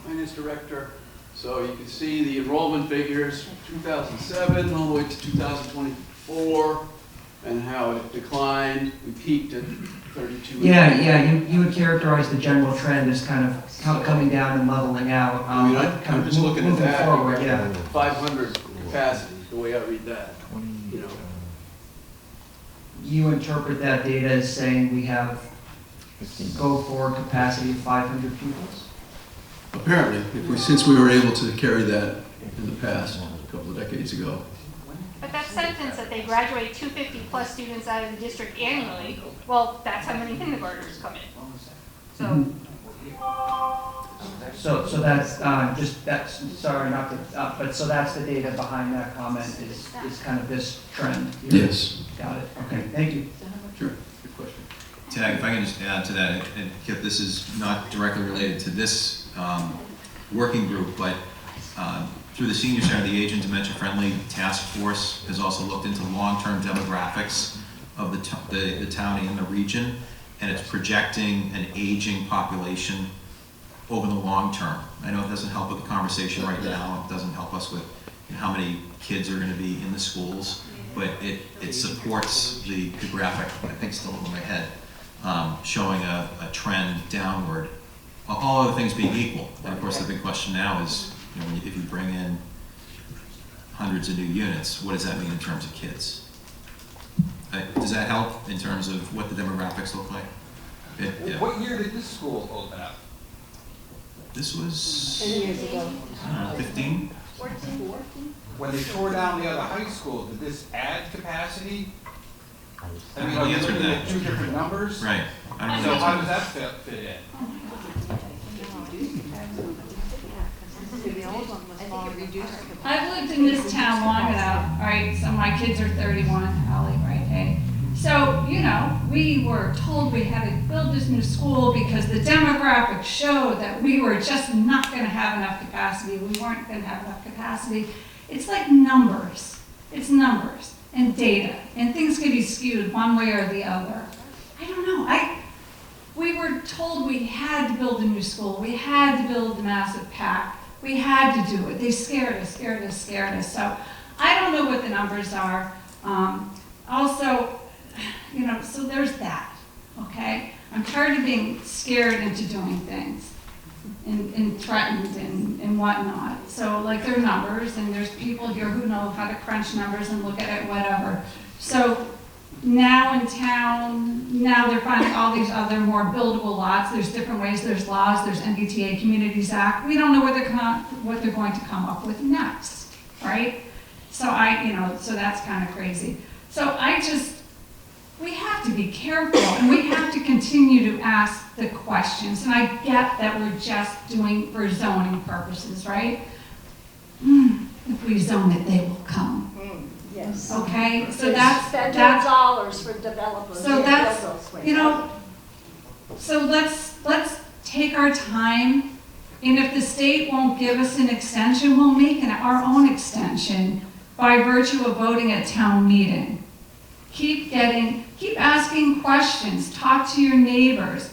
finance director. So you can see the enrollment figures from 2007 all the way to 2024 and how it declined. We peaked at 32. Yeah, you would characterize the general trend as kind of coming down and leveling out. I mean, kind I'm of just looking at moving that. forward, yeah. 500 capacity, the way I read that. You know. You interpret that data as saying we have go forward capacity of 500 pupils? Apparently, since we were able to carry that in the past, a couple of decades ago. But that sentence that they graduate 250 plus students out of the district annually, well, that's how many kindergartners come in. So, So that's sorry not to, but so that's the data behind that comment is kind of this trend here? Yes. Got it. Okay, thank you. Sure. Good question. Tag, if I can just add to that, and Kip, this is not directly related to this working group, but through the Senior Center, the Age and Dementia Friendly Task Force has also looked into long-term demographics of the town and the region, and it's projecting an aging population over the long term. I know it doesn't help with the conversation right now, it doesn't help us with how many kids are going to be in the schools, but it supports the graphic, I think still over my head, showing a trend downward, all other things being equal. And of course the big question now is, you know, if you bring in hundreds of new units, what does that mean in terms of kids? Does that help in terms of what the demographics look like? Yeah. What year did this school open up? This was 10 years ago. 15? 14. When they tore down the other high school, did this add capacity? I don't know the answer to looking that. at 2 different numbers? Right. I don't know So the how answer. does that fit in? I've lived in this town long enough, all right, so my kids are 31, Holly, right, hey? So, you know, we were told we had to build this new school because the demographics showed that we were just not gonna have enough capacity. We weren't gonna have enough capacity. It's like numbers. It's numbers and data, and things can be skewed one way or the other. I don't know. We were told we had to build a new school. We had to build the massive PAC. We had to do it. They scared us. So I don't know what the numbers are. Also, you know, so there's that, okay? I'm tired of being scared into doing things and threatened and whatnot. So, like, there are numbers, and there's people here who know how to crunch numbers and look at it, whatever. So now in town, now they're finding all these other more buildable lots. There's different ways, there's laws, there's MBTA Communities Act. We don't know what they're going to come up with next, right? So so that's kind of crazy. So we have to be careful, and we have to continue to ask the questions. And I get that we're just doing for zoning purposes, right? If we zone it, they will come. Yes. Okay, so that's Federal dollars for developers. So that's, you know, so let's take our time, and if the state won't give us an extension, we'll make our own extension by virtue of voting at town meeting. Keep asking questions, talk to your neighbors.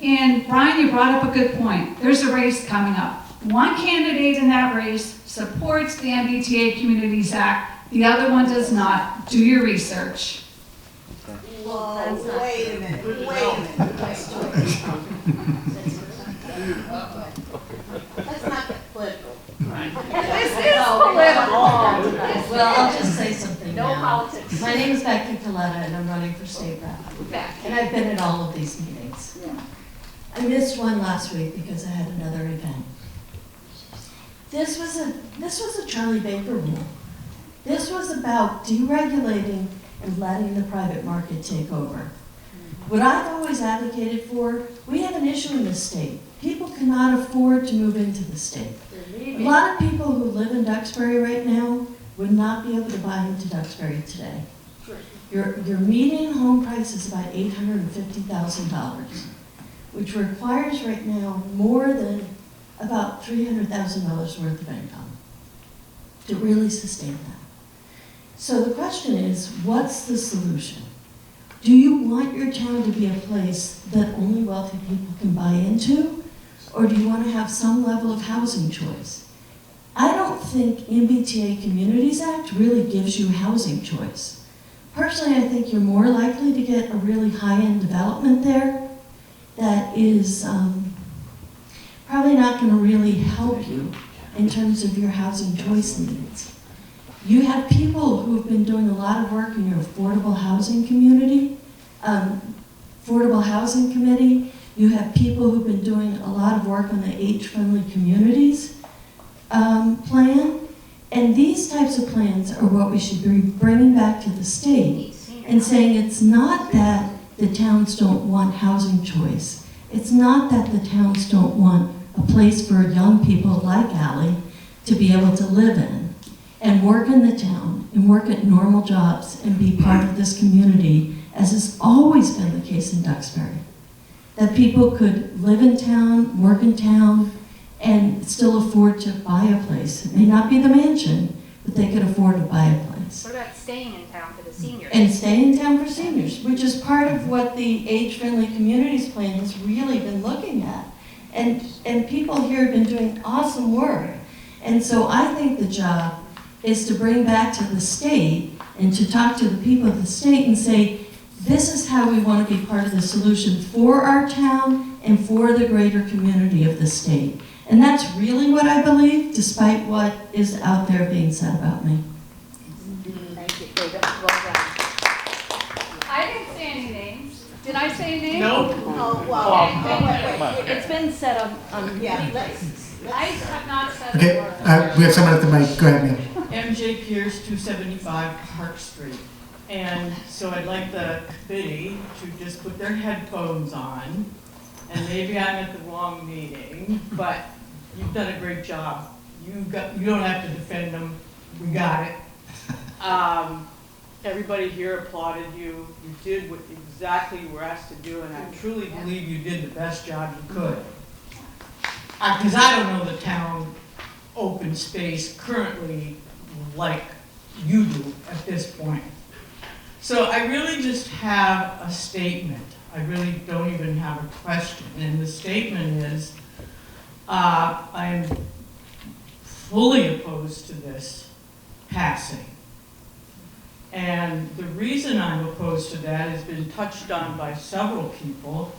And Brian, you brought up a good point. There's a race coming up. One candidate in that race supports the MBTA Communities Act, the other one does not. Do your research. Whoa, wait a minute. Let's not get political. This is political. Well, I'll just say something No now. politics. My name is Becky Coletta, and I'm running for state rep. And I've been at all of these meetings. I missed one last week because I had another event. This was a Charlie Baker rule. This was about deregulating and letting the private market take over. What I've always advocated for, we have an issue in this state. People cannot afford to move into the state. A lot of people who live in Duxbury right now would not be able to buy into Duxbury today. Your median home price is about $850,000, which requires right now more than about $300,000 worth of income to really sustain that. So the question is, what's the solution? Do you want your town to be a place that only wealthy people can buy into? Or do you want to have some level of housing choice? I don't think MBTA Communities Act really gives you housing choice. Personally, I think you're more likely to get a really high-end development there that is probably not going to really help you in terms of your housing choice needs. You have people who have been doing a lot of work in your affordable housing community, affordable housing committee. You have people who've been doing a lot of work on the age-friendly communities plan. And these types of plans are what we should be bringing back to the state and saying it's not that the towns don't want housing choice. It's not that the towns don't want a place for young people like Allie to be able to live in and work in the town and work at normal jobs and be part of this community, as has always been the case in Duxbury. That people could live in town, work in town, and still afford to buy a place. It may not be the mansion, but they could afford to buy a place. What about staying in town for the seniors? And stay in town for seniors, which is part of what the age-friendly communities plan has really been looking at. And people here have been doing awesome work. And so I think the job is to bring back to the state and to talk to the people of the state and say, this is how we want to be part of the solution for our town and for the greater community of the state. And that's really what I believe, despite what is out there being said about me. Thank you, David. Well done. I didn't say any names. Did I say a name? No. Oh, well, wait. It's been said on Yeah, I have not said Okay, a word. we have someone at the mic. Go ahead, ma'am. MJ Pierce, 275 Park Street. And so I'd like the committee to just put their headphones on, and maybe I'm at the wrong meeting, but you've done a great job. You don't have to defend them, we got it. Everybody here applauded you. You did what exactly you were asked to do, and I truly believe you did the best job you could. Because I don't know the town open space currently like you do at this point. So I really just have a statement. I really don't even have a question. And the statement is, I'm fully opposed to this passing. And the reason I'm opposed to that has been touched on by several people.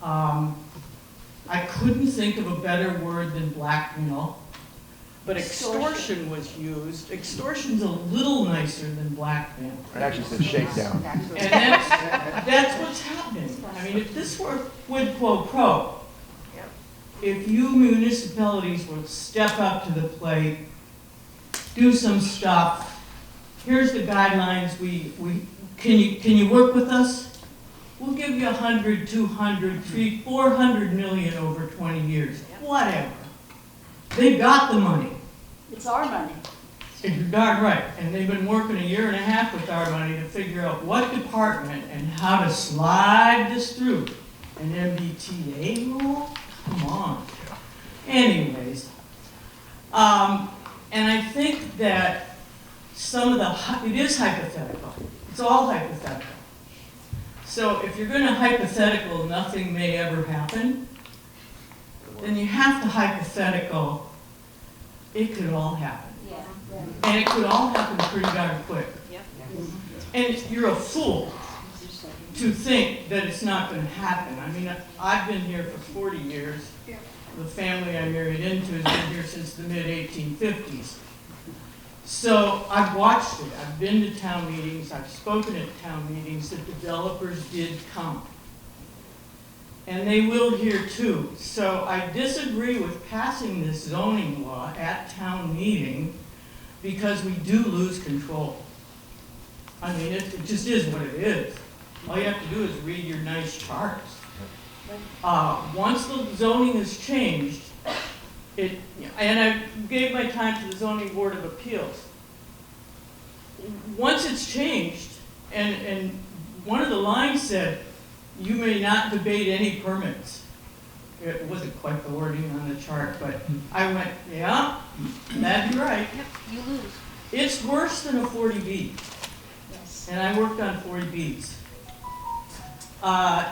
I couldn't think of a better word than blackmail. But extortion was used. Extortion's a little nicer than blackmail. It actually says shakedown. And that's what's happening. I mean, if this were quid pro quo, if you municipalities would step up to the plate, do some stuff, here's the guidelines, can you work with us? We'll give you 100, 200, 300, 400 million over 20 years, whatever. They got the money. It's our money. You're darn right. And they've been working 1.5 years with our money to figure out what department and how to slide this through. An MBTA rule? Come on. Anyways, and I think that some of it is hypothetical. It's all hypothetical. So if you're going to hypothetical nothing may ever happen, then you have to hypothetical it could all happen. Yeah. And it could all happen pretty darn quick. And you're a fool to think that it's not going to happen. I mean, I've been here for 40 years. The family I married into has been here since the mid-1850s. So I've watched it. I've been to town meetings. I've spoken at town meetings. The developers did come. And they will here too. So I disagree with passing this zoning law at town meeting because we do lose control. I mean, it just is what it is. All you have to do is read your nice charts. Once the zoning is changed, and I gave my time to the Zoning Board of Appeals. Once it's changed, and one of the lines said, you may not debate any permits. It wasn't quite the wording on the chart, but I went, yeah, that'd be right. Yep, you lose. It's worse than a 40B. Yes. And I worked on 40Bs.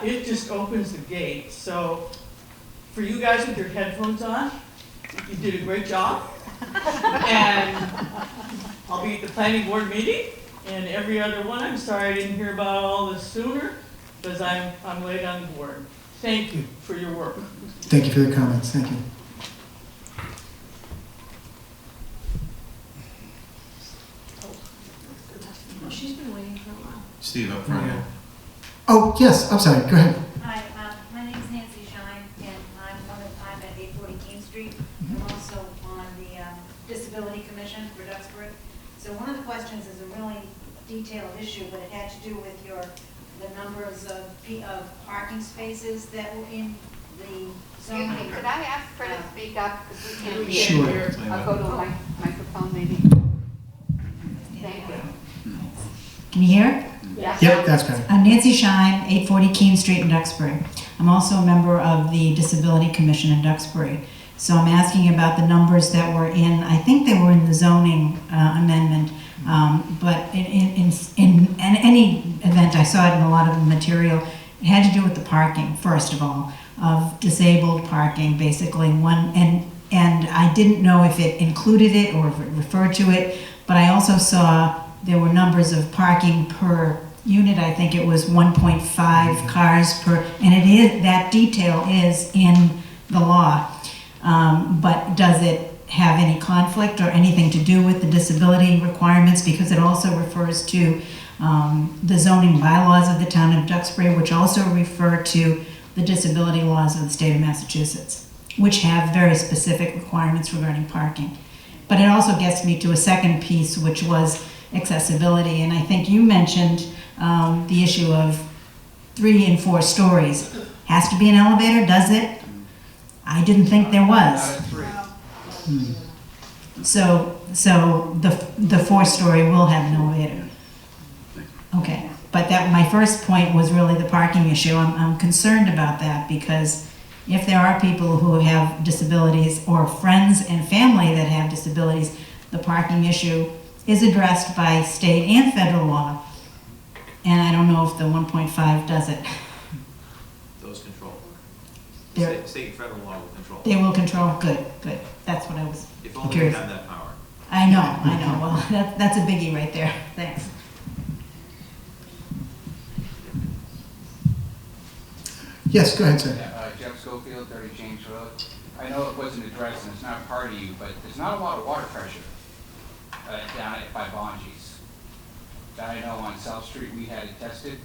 It just opens the gate. So for you guys with your headphones on, you did a great job. And I'll be at the planning board meeting and every other one. I'm sorry I didn't hear about all this sooner because I'm late on the board. Thank you for your work. Thank you for your comments. Thank you. She's been waiting for a while. Steve, up front here. Oh, yes, I'm sorry. Go ahead. Hi, my name is Nancy Shine, and I'm at 840 King Street. I'm also on the Disability Commission for Duxbury. So one of the questions is a really detailed issue, but it had to do with the numbers of parking spaces that were in the zoning. Excuse me, could I ask her to speak up because we can't Sure. hear her? I'll go to a microphone maybe. Thank you. Can you hear? Yes. Yep, that's better. I'm Nancy Shine, 840 Keene Street in Duxbury. I'm also a member of the Disability Commission in Duxbury. So I'm asking about the numbers that were in, I think they were in the zoning amendment, but in any event, I saw it in a lot of the material. It had to do with the parking, first of all, of disabled parking, basically and I didn't know if it included it or if it referred to it, but I also saw there were numbers of parking per unit. I think it was 1.5 cars per, and it is, that detail is in the law. But does it have any conflict or anything to do with the disability requirements? Because it also refers to the zoning bylaws of the town of Duxbury, which also refer to the disability laws of the state of Massachusetts, which have very specific requirements regarding parking. But it also gets me to a second piece, which was accessibility. And I think you mentioned the issue of 3 and 4 stories. Has to be an elevator, does it? I didn't think there was. So the 4-story will have an elevator. Okay, but that, my first point was really the parking issue. I'm concerned about that because if there are people who have disabilities or friends and family that have disabilities, the parking issue is addressed by state and federal law. And I don't know if the 1.5 does it. Those control. They're- State and federal law will control. They will control, good. That's what I was If only we curious. had that power. I know, well, that's a biggie right there, thanks. Yes, go ahead, sir. Jeff Schofield, 30 James Road. I know it wasn't addressed and it's not part of you, but there's not a lot of water pressure down by Bonji's. That I know on South Street we had it tested.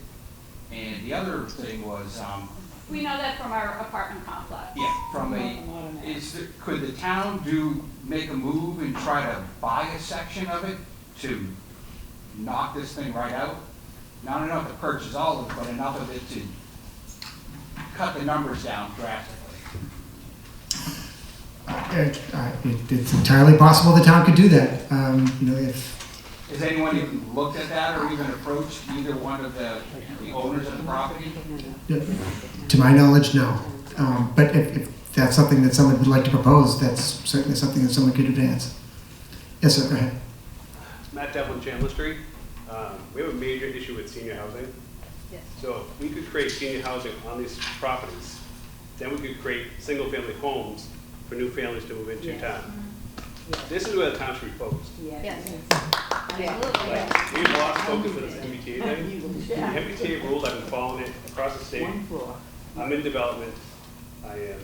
And the other thing was, We know that from our apartment complex. could the town make a move and try to buy a section of it to knock this thing right out? Not enough to purchase all of it, but enough of it to cut the numbers down drastically. It's entirely possible the town could do that. If Has anyone even looked at that or even approached either one of the owners of the property? to my knowledge, no. But if that's something that someone would like to propose, that's certainly something that someone could advance. Yes, sir, go ahead. Matt Devlin, Chandler Street. We have a major issue with senior housing. Yes. So if we could create senior housing on these properties, then we could create single-family homes for new families to move into Yes. town. This is where the town should be focused. Yes. Like, we have lots of focus for this MBTA thing. The MBTA rule, I've been following it across the state. I'm in development. I am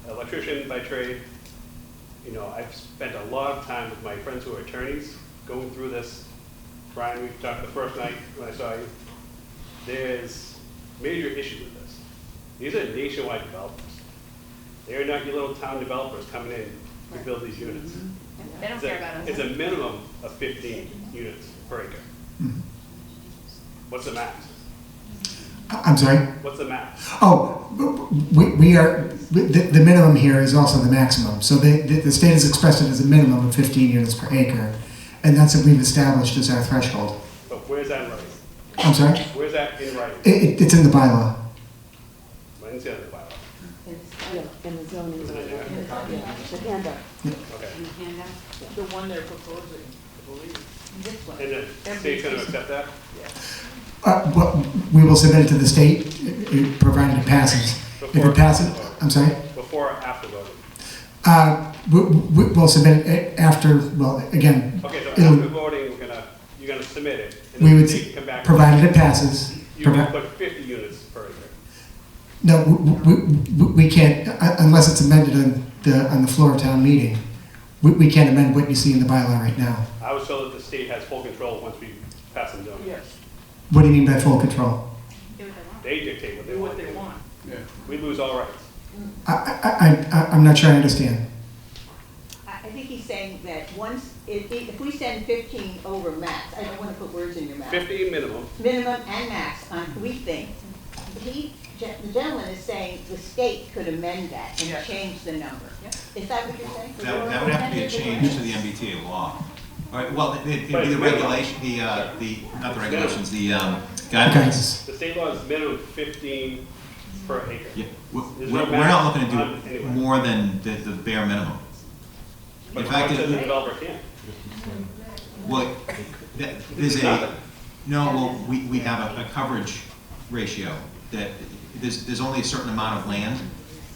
an electrician by trade. I've spent a lot of time with my friends who are attorneys going through this. Brian, we talked the first night when I saw you. There's major issues with this. These are nationwide developers. They are not your little town developers coming in to build these units. They don't care about us. It's a minimum of 15 units per acre. What's the max? I'm sorry? What's the max? Oh, we are, the minimum here is also the maximum. So the state has expressed it as a minimum of 15 units per acre. And that's what we've established as our threshold. But where's that in writing? I'm sorry? Where's that in writing? It's in the bylaw. I didn't see that in the bylaw. In the zoning, Is it in there? the handout. Okay. The one they're proposing, I believe. This one. And the state's going to accept that? Well, we will submit it to the state, provided it passes. If it passes, I'm sorry? Before or after voting? We'll submit it after, well, again. Okay, so it'll- after voting, you're gonna submit it, and We then the would, state can come back. provided it passes. You can put 50 units per acre. No, we can't, unless it's amended on the floor of town meeting. We can't amend what you see in the bylaw right now. I was told that the state has full control once we pass some zoning. Yes, What do you mean by full control? They dictate what they do want. what they want. We lose all rights. I'm not sure I understand. I think he's saying that if we send 15 over max, I don't want to put words in your mouth. 15 minimum. Minimum and max on, we think. The gentleman is saying the state could amend that and change the number. Is that what you're saying? That would have to be a change to the MBTA law. All right, well, it'd be the regulation, not the regulations, the guidelines. The state law is minimum 15 per acre. Yeah, There's we're no max not looking to on do anywhere. more than the bare minimum. But In fact, what says the developer can't? well, there's we have a coverage ratio that there's only a certain amount of land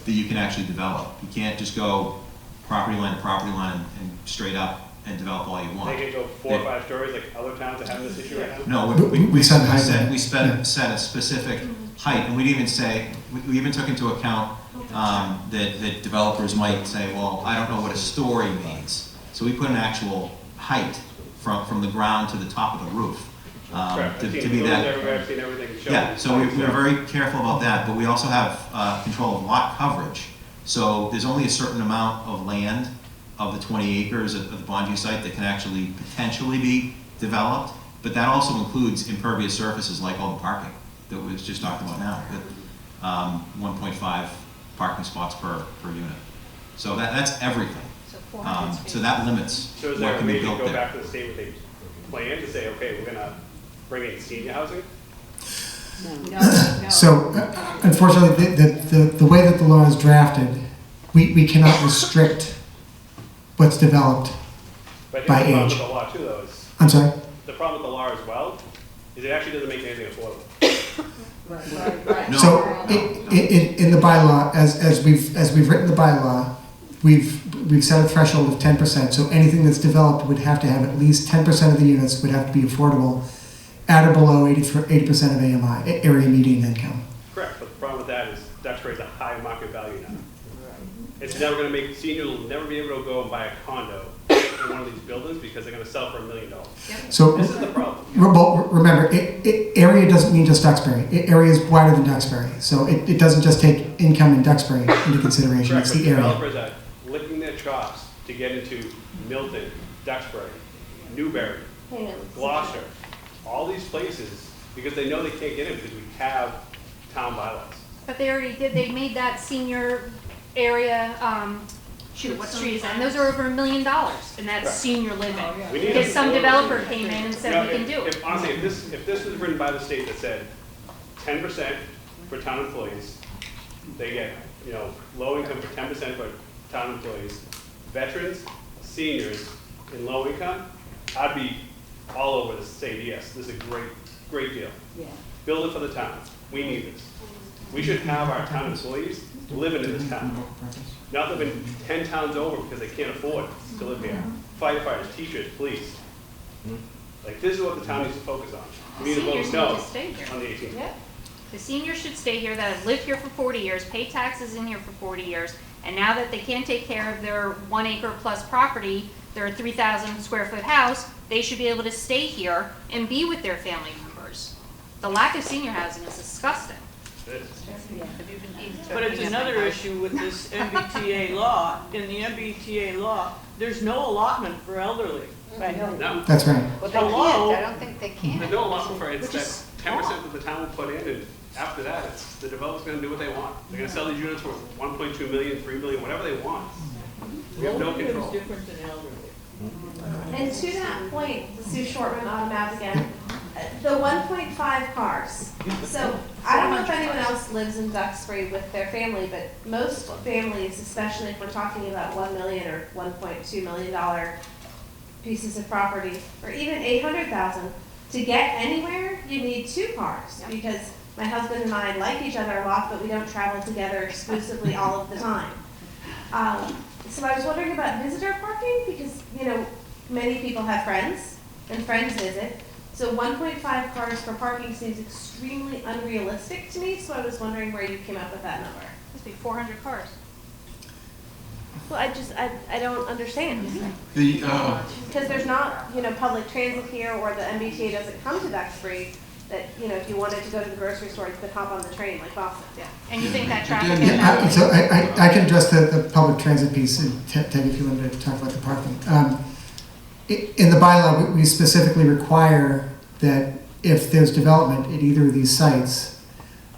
that you can actually develop. You can't just go property line to property line and straight up and develop all you want. They can go 4 or 5 stories like other towns that have this issue right now? No, We set height limit. we set a specific height, and we'd even say, we even took into account that developers might say, well, I don't know what a story means. So we put an actual height from the ground to the top of the roof. To be that. I've seen everything shown. Yeah, so we're very careful about that, but we also have control of lot coverage. So there's only a certain amount of land of the 20 acres of the Bonji site that can actually potentially be developed, but that also includes impervious surfaces like all the parking that we was just talking about now, with 1.5 parking spots per unit. So that's everything. So that limits So is what there a can way be to built go there. back to the state with a plan to say, okay, we're gonna bring in senior housing? So, unfortunately, the way that the law is drafted, we cannot restrict what's developed But by here's the problem age. with the law too, though, is I'm sorry? the problem with the law as well, is it actually doesn't make anything affordable. So, in the bylaw, as we've written the bylaw, we've set a threshold of 10%. So anything that's developed would have to have at least 10% of the units would have to be affordable at or below 80% of AMI, area median income. Correct, but the problem with that is Duxbury is a high market value now. It's never going to make, seniors will never be able to go and buy a condo in one of these buildings because they're going to sell for $1 million. So, This is the problem. well, remember, area doesn't mean just Duxbury. Area is wider than Duxbury. So it doesn't just take income in Duxbury into consideration. Correct, It's but the area. developers are licking their chops to get into Milton, Duxbury, Newbury, Gloucester, all these places, because they know they can't get in because we have town bylaws. But they already did, they made that senior area, shoot, what street is that? And those are over $1 million, and that's senior living. We need Because to- some developer came in and You said know, we can do it. if, honestly, if this was written by the state that said 10% for town employees, they get, low income for 10% for town employees, veterans, seniors, and low income, I'd be all over this, saying yes, this is a great deal. Yeah. Build it for the town. We need this. We should have our town employees living in this town. Not living 10 towns over because they can't afford to live here. Firefighters, teachers, police. Like, this is what the town needs to focus on. We need to vote Seniors no need to stay here. on the 18th. Yeah. The seniors should stay here that have lived here for 40 years, paid taxes in here for 40 years, and now that they can't take care of their 1 acre plus property, their 3,000 square foot house, they should be able to stay here and be with their family members. The lack of senior housing is disgusting. But it's another issue with this MBTA law. In the MBTA law, there's no allotment for elderly. No. That's right. Hello? I don't think they can. There's no allotment for it. It's that 10% that the town will put in, and after that, it's the developer's gonna do what they want. They're gonna sell these units for 1.2 million, 3 million, whatever they want. We have no control. different than elderly. And to that point, Sue Shortman, Automav again, the 1.5 cars. So I don't know if anyone else lives in Duxbury with their family, but most families, especially if we're talking about $1 million or $1.2 million pieces of property, or even $800,000, to get anywhere, you need 2 cars. Because my husband and I like each other a lot, but we don't travel together exclusively all of the time. So I was wondering about visitor parking because, many people have friends and friends visit. So 1.5 cars for parking seems extremely unrealistic to me. So I was wondering where you came up with that number. Must be 400 cars. Well, I don't understand. The, Because there's not, public transit here or the MBTA doesn't come to Duxbury that, if you wanted to go to the grocery store, you could hop on the train like Boston. Yeah. And you think that traffic Again, is that way? So I can address the public transit piece, and Ted, if you wanted to talk about the parking. In the bylaw, we specifically require that if there's development at either of these sites,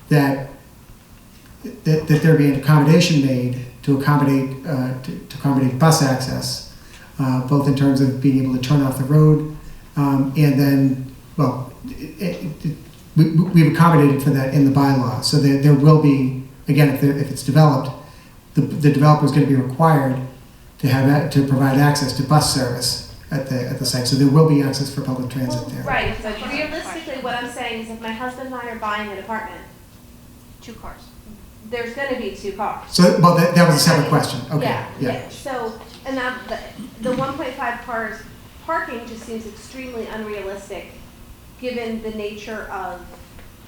that there be an accommodation made to accommodate bus access, both in terms of being able to turn off the road, and then, well, we've accommodated for that in the bylaw. So there will be, again, if it's developed, the developer is going to be required to provide access to bus service at the site. So there will be access for public transit there. Right, but realistically, what I'm saying is if my husband and I are buying an apartment, 2 cars. there's gonna be 2 cars. So, well, that was a separate question. Okay, Yeah. So, and that, the 1.5 cars parking just seems extremely unrealistic, given the nature of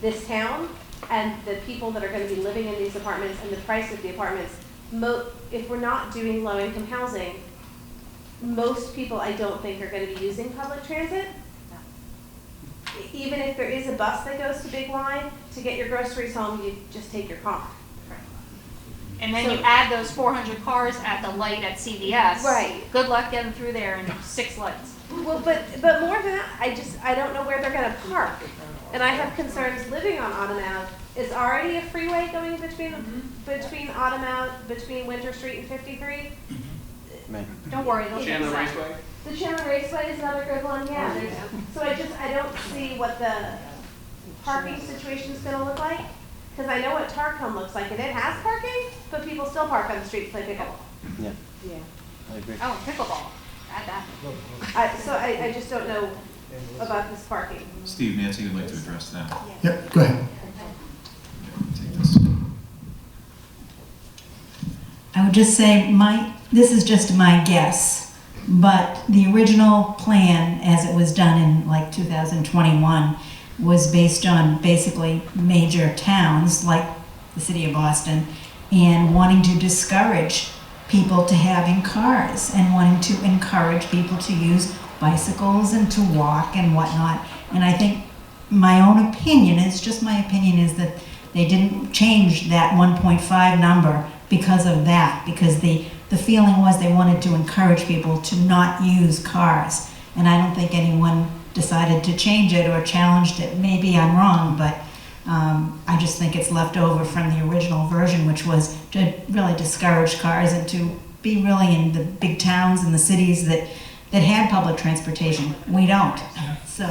this town and the people that are gonna be living in these apartments and the price of the apartments. If we're not doing low-income housing, most people I don't think are gonna be using public transit. Even if there is a bus that goes to Big Line, to get your groceries home, you just take your car. And then you add those 400 cars at the light at CVS. Right. Good luck getting through there in 6 lights. Well, but more than that, I don't know where they're gonna park. And I have concerns living on Autumn Ave. Is already a freeway going between Autumn Ave, between Winter Street and 53? Don't worry, they'll fix Chandler that. Raceway? The Chandler Raceway is another good one, yeah. So I don't see what the parking situation is gonna look like. Because I know what Tarcom looks like, and it has parking, but people still park on the street to play pickleball. Yeah. Yeah. I agree. Oh, pickleball. Add that. I just don't know about this parking. Steve, Nancy would like to address that. Yep, go ahead. Take this. I would just say this is just my guess, but the original plan as it was done in like 2021 was based on basically major towns like the city of Boston and wanting to discourage people to having cars and wanting to encourage people to use bicycles and to walk and whatnot. And I think my own opinion, it's just my opinion, is that they didn't change that 1.5 number because of that, because the feeling was they wanted to encourage people to not use cars. And I don't think anyone decided to change it or challenged it. Maybe I'm wrong, but I just think it's left over from the original version, which was to really discourage cars and to be really in the big towns and the cities that had public transportation. We don't. So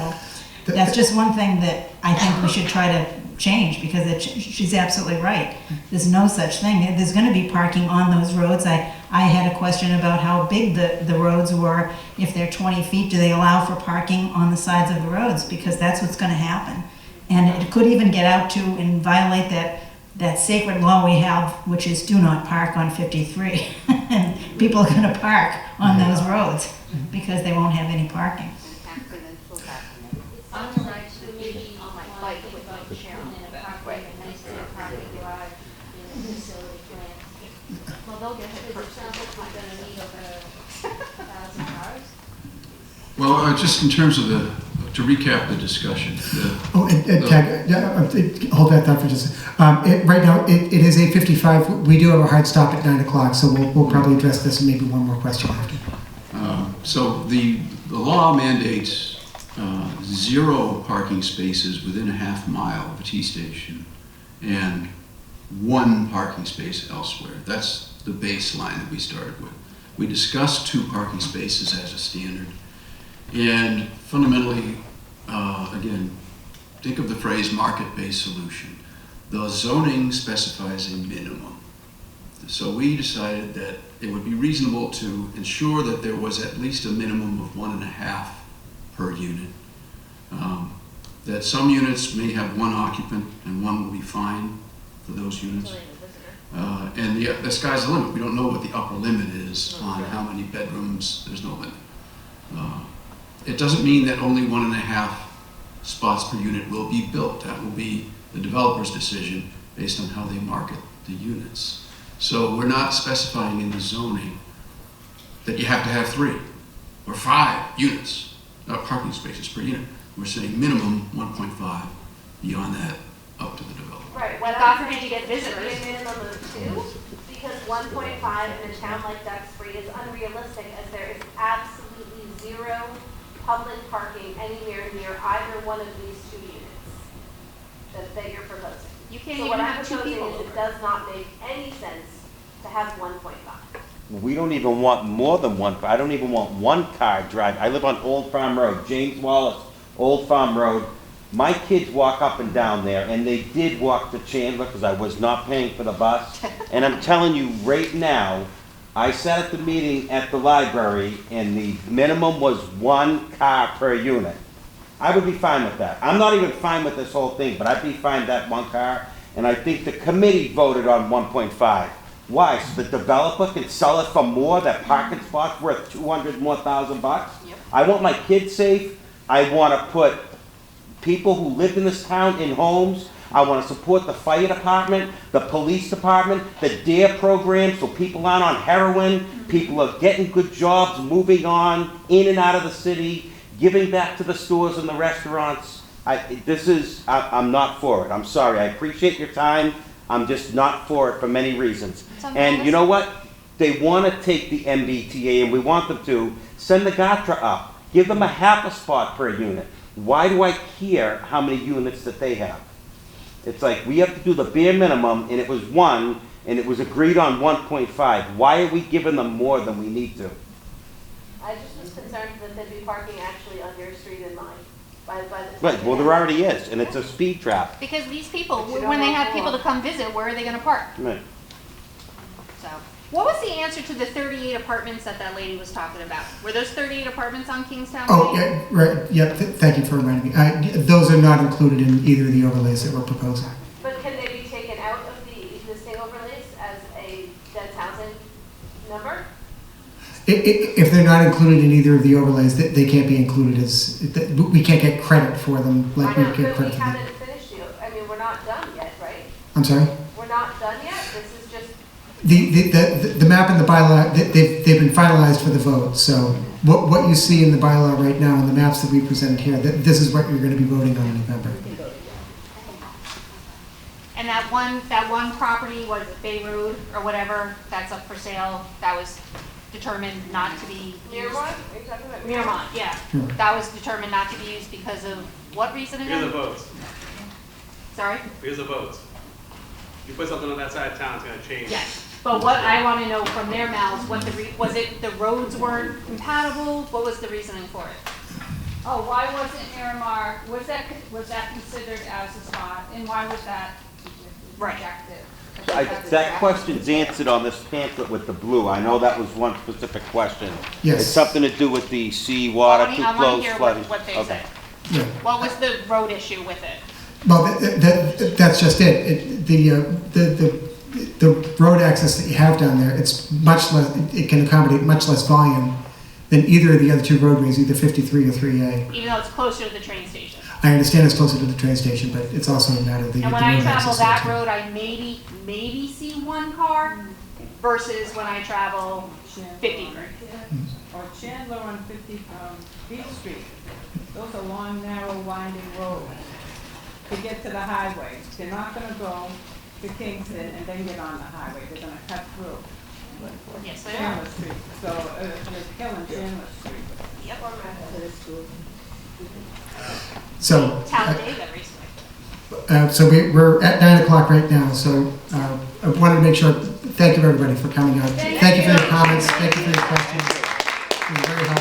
that's just one thing that I think we should try to change, because she's absolutely right. There's no such thing. There's going to be parking on those roads. I had a question about how big the roads were. If they're 20 feet, do they allow for parking on the sides of the roads? Because that's what's going to happen. And it could even get out to and violate that sacred law we have, which is do not park on 53. And people are going to park on those roads because they won't have any parking. On the right to maybe on my bike with my Sharon in a parkway, a nice little parking garage in the facility plan. Well, they'll get it. Because it sounds like we're gonna need over 1,000 cars. Well, just in terms of to recap the discussion. Tag, hold that thought for just a second. Right now, it is 8:55. We do have a hard stop at 9 o'clock, so we'll probably address this and maybe one more question after. So the law mandates 0 parking spaces within a half mile of a T station and 1 parking space elsewhere. That's the baseline that we started with. We discussed 2 parking spaces as a standard. And fundamentally, again, think of the phrase market-based solution. The zoning specifies a minimum. So we decided that it would be reasonable to ensure that there was at least a minimum of 1.5 per unit. That some units may have 1 occupant and 1 will be fine for those units. And the sky's the limit. We don't know what the upper limit is on how many bedrooms. There's no limit. It doesn't mean that only 1.5 spots per unit will be built. That will be the developer's decision based on how they market the units. So we're not specifying in the zoning that you have to have 3 or 5 units, parking spaces per unit. We're saying minimum 1.5, beyond that, up to the developer. Right, what God I'm forbid you get saying is it should visitors. be a minimum of 2, because 1.5 in a town like Duxbury is unrealistic, as there is absolutely 0 public parking anywhere near either one of these 2 units that you're proposing. You can't So even what I'm have 2 proposing people is over. it does not make any sense to have 1.5. We don't even want more than 1. I don't even want 1 car drive. I live on Old Farm Road, James Wallace, Old Farm Road. My kids walk up and down there, and they did walk to Chandler because I was not paying for the bus. And I'm telling you right now, I sat at the meeting at the library, and the minimum was 1 car per unit. I would be fine with that. I'm not even fine with this whole thing, but I'd be fine with that 1 car. And I think the committee voted on 1.5. Why? So the developer can sell it for more, that parking spot's worth $200,000 more. Yep. I want my kids safe. I want to put people who live in this town in homes. I want to support the fire department, the police department, the DARE program, so people aren't on heroin. People are getting good jobs, moving on, in and out of the city, giving back to the stores and the restaurants. I'm not for it. I'm sorry. I appreciate your time. I'm just not for it for many reasons. And you know what? They want to take the MBTA, and we want them to send the GATRA up. Give them a half a spot per unit. Why do I care how many units that they have? It's like we have to do the bare minimum, and it was 1, and it was agreed on 1.5. Why are we giving them more than we need to? I just was concerned that there'd be parking actually on your street and mine. By the time Right, well, there already is, and it's a speed trap. Because these people, But you don't when they know have for. people to come visit, where are they gonna park? Right. So, what was the answer to the 38 apartments that that lady was talking about? Were those 38 apartments on Kingstown Oh, Lane? yeah, right, yeah, thank you for reminding me. Those are not included in either of the overlays that we're proposing. But can they be taken out of the existing overlays as a dense housing number? If they're not included in either of the overlays, they can't be included as, we can't get credit for them like I we know, get but we credit for them. haven't finished you. I mean, we're not done yet, right? I'm sorry? We're not done yet? This is just, The map and the bylaw, they've been finalized for the vote, so what you see in the bylaw right now and the maps that we presented here, this is what you're gonna be voting on in November. And that one property, was it Bay Road or whatever, that's up for sale, that was determined not to be used. Miramont? Are you talking about Miramont, yeah. That was determined not to be used because of what reason Here's the again? votes. Sorry? Here's the votes. You put something on that side of town, it's gonna change. Yes. But what I want to know from their mouths, what was it the roads weren't compatible? What was the reasoning for it? Oh, why wasn't Miramar, was that considered as a spot, and why was that rejected? That question's answered on this pamphlet with the blue. I know that was one specific question. Yes. It's something to do with the seawater, too I want close, to hear flooding. what they Okay. said. Yeah. What was the road issue with it? Well, that's just it. The road access that you have down there, it's much less, it can accommodate much less volume than either of the other two roadways, either 53 or 3A. Even though it's closer to the train station. I understand it's closer to the train station, but it's also a matter of the And when road I travel access that there, too. road, I maybe see one car versus when I travel 53. Or Chandler on Beach Street. Those are long, narrow, winding roads to get to the highway. They're not gonna go to Kingston and then get on the highway. They're gonna cut through Yes, they are. Chandler Street. So they're killing Chandler Street. Yep. So, Talladega recently. so we're at 9 o'clock right now, so I wanted to make sure, thank you everybody for coming out. Thank you for your comments, thank you for your questions. It was very helpful.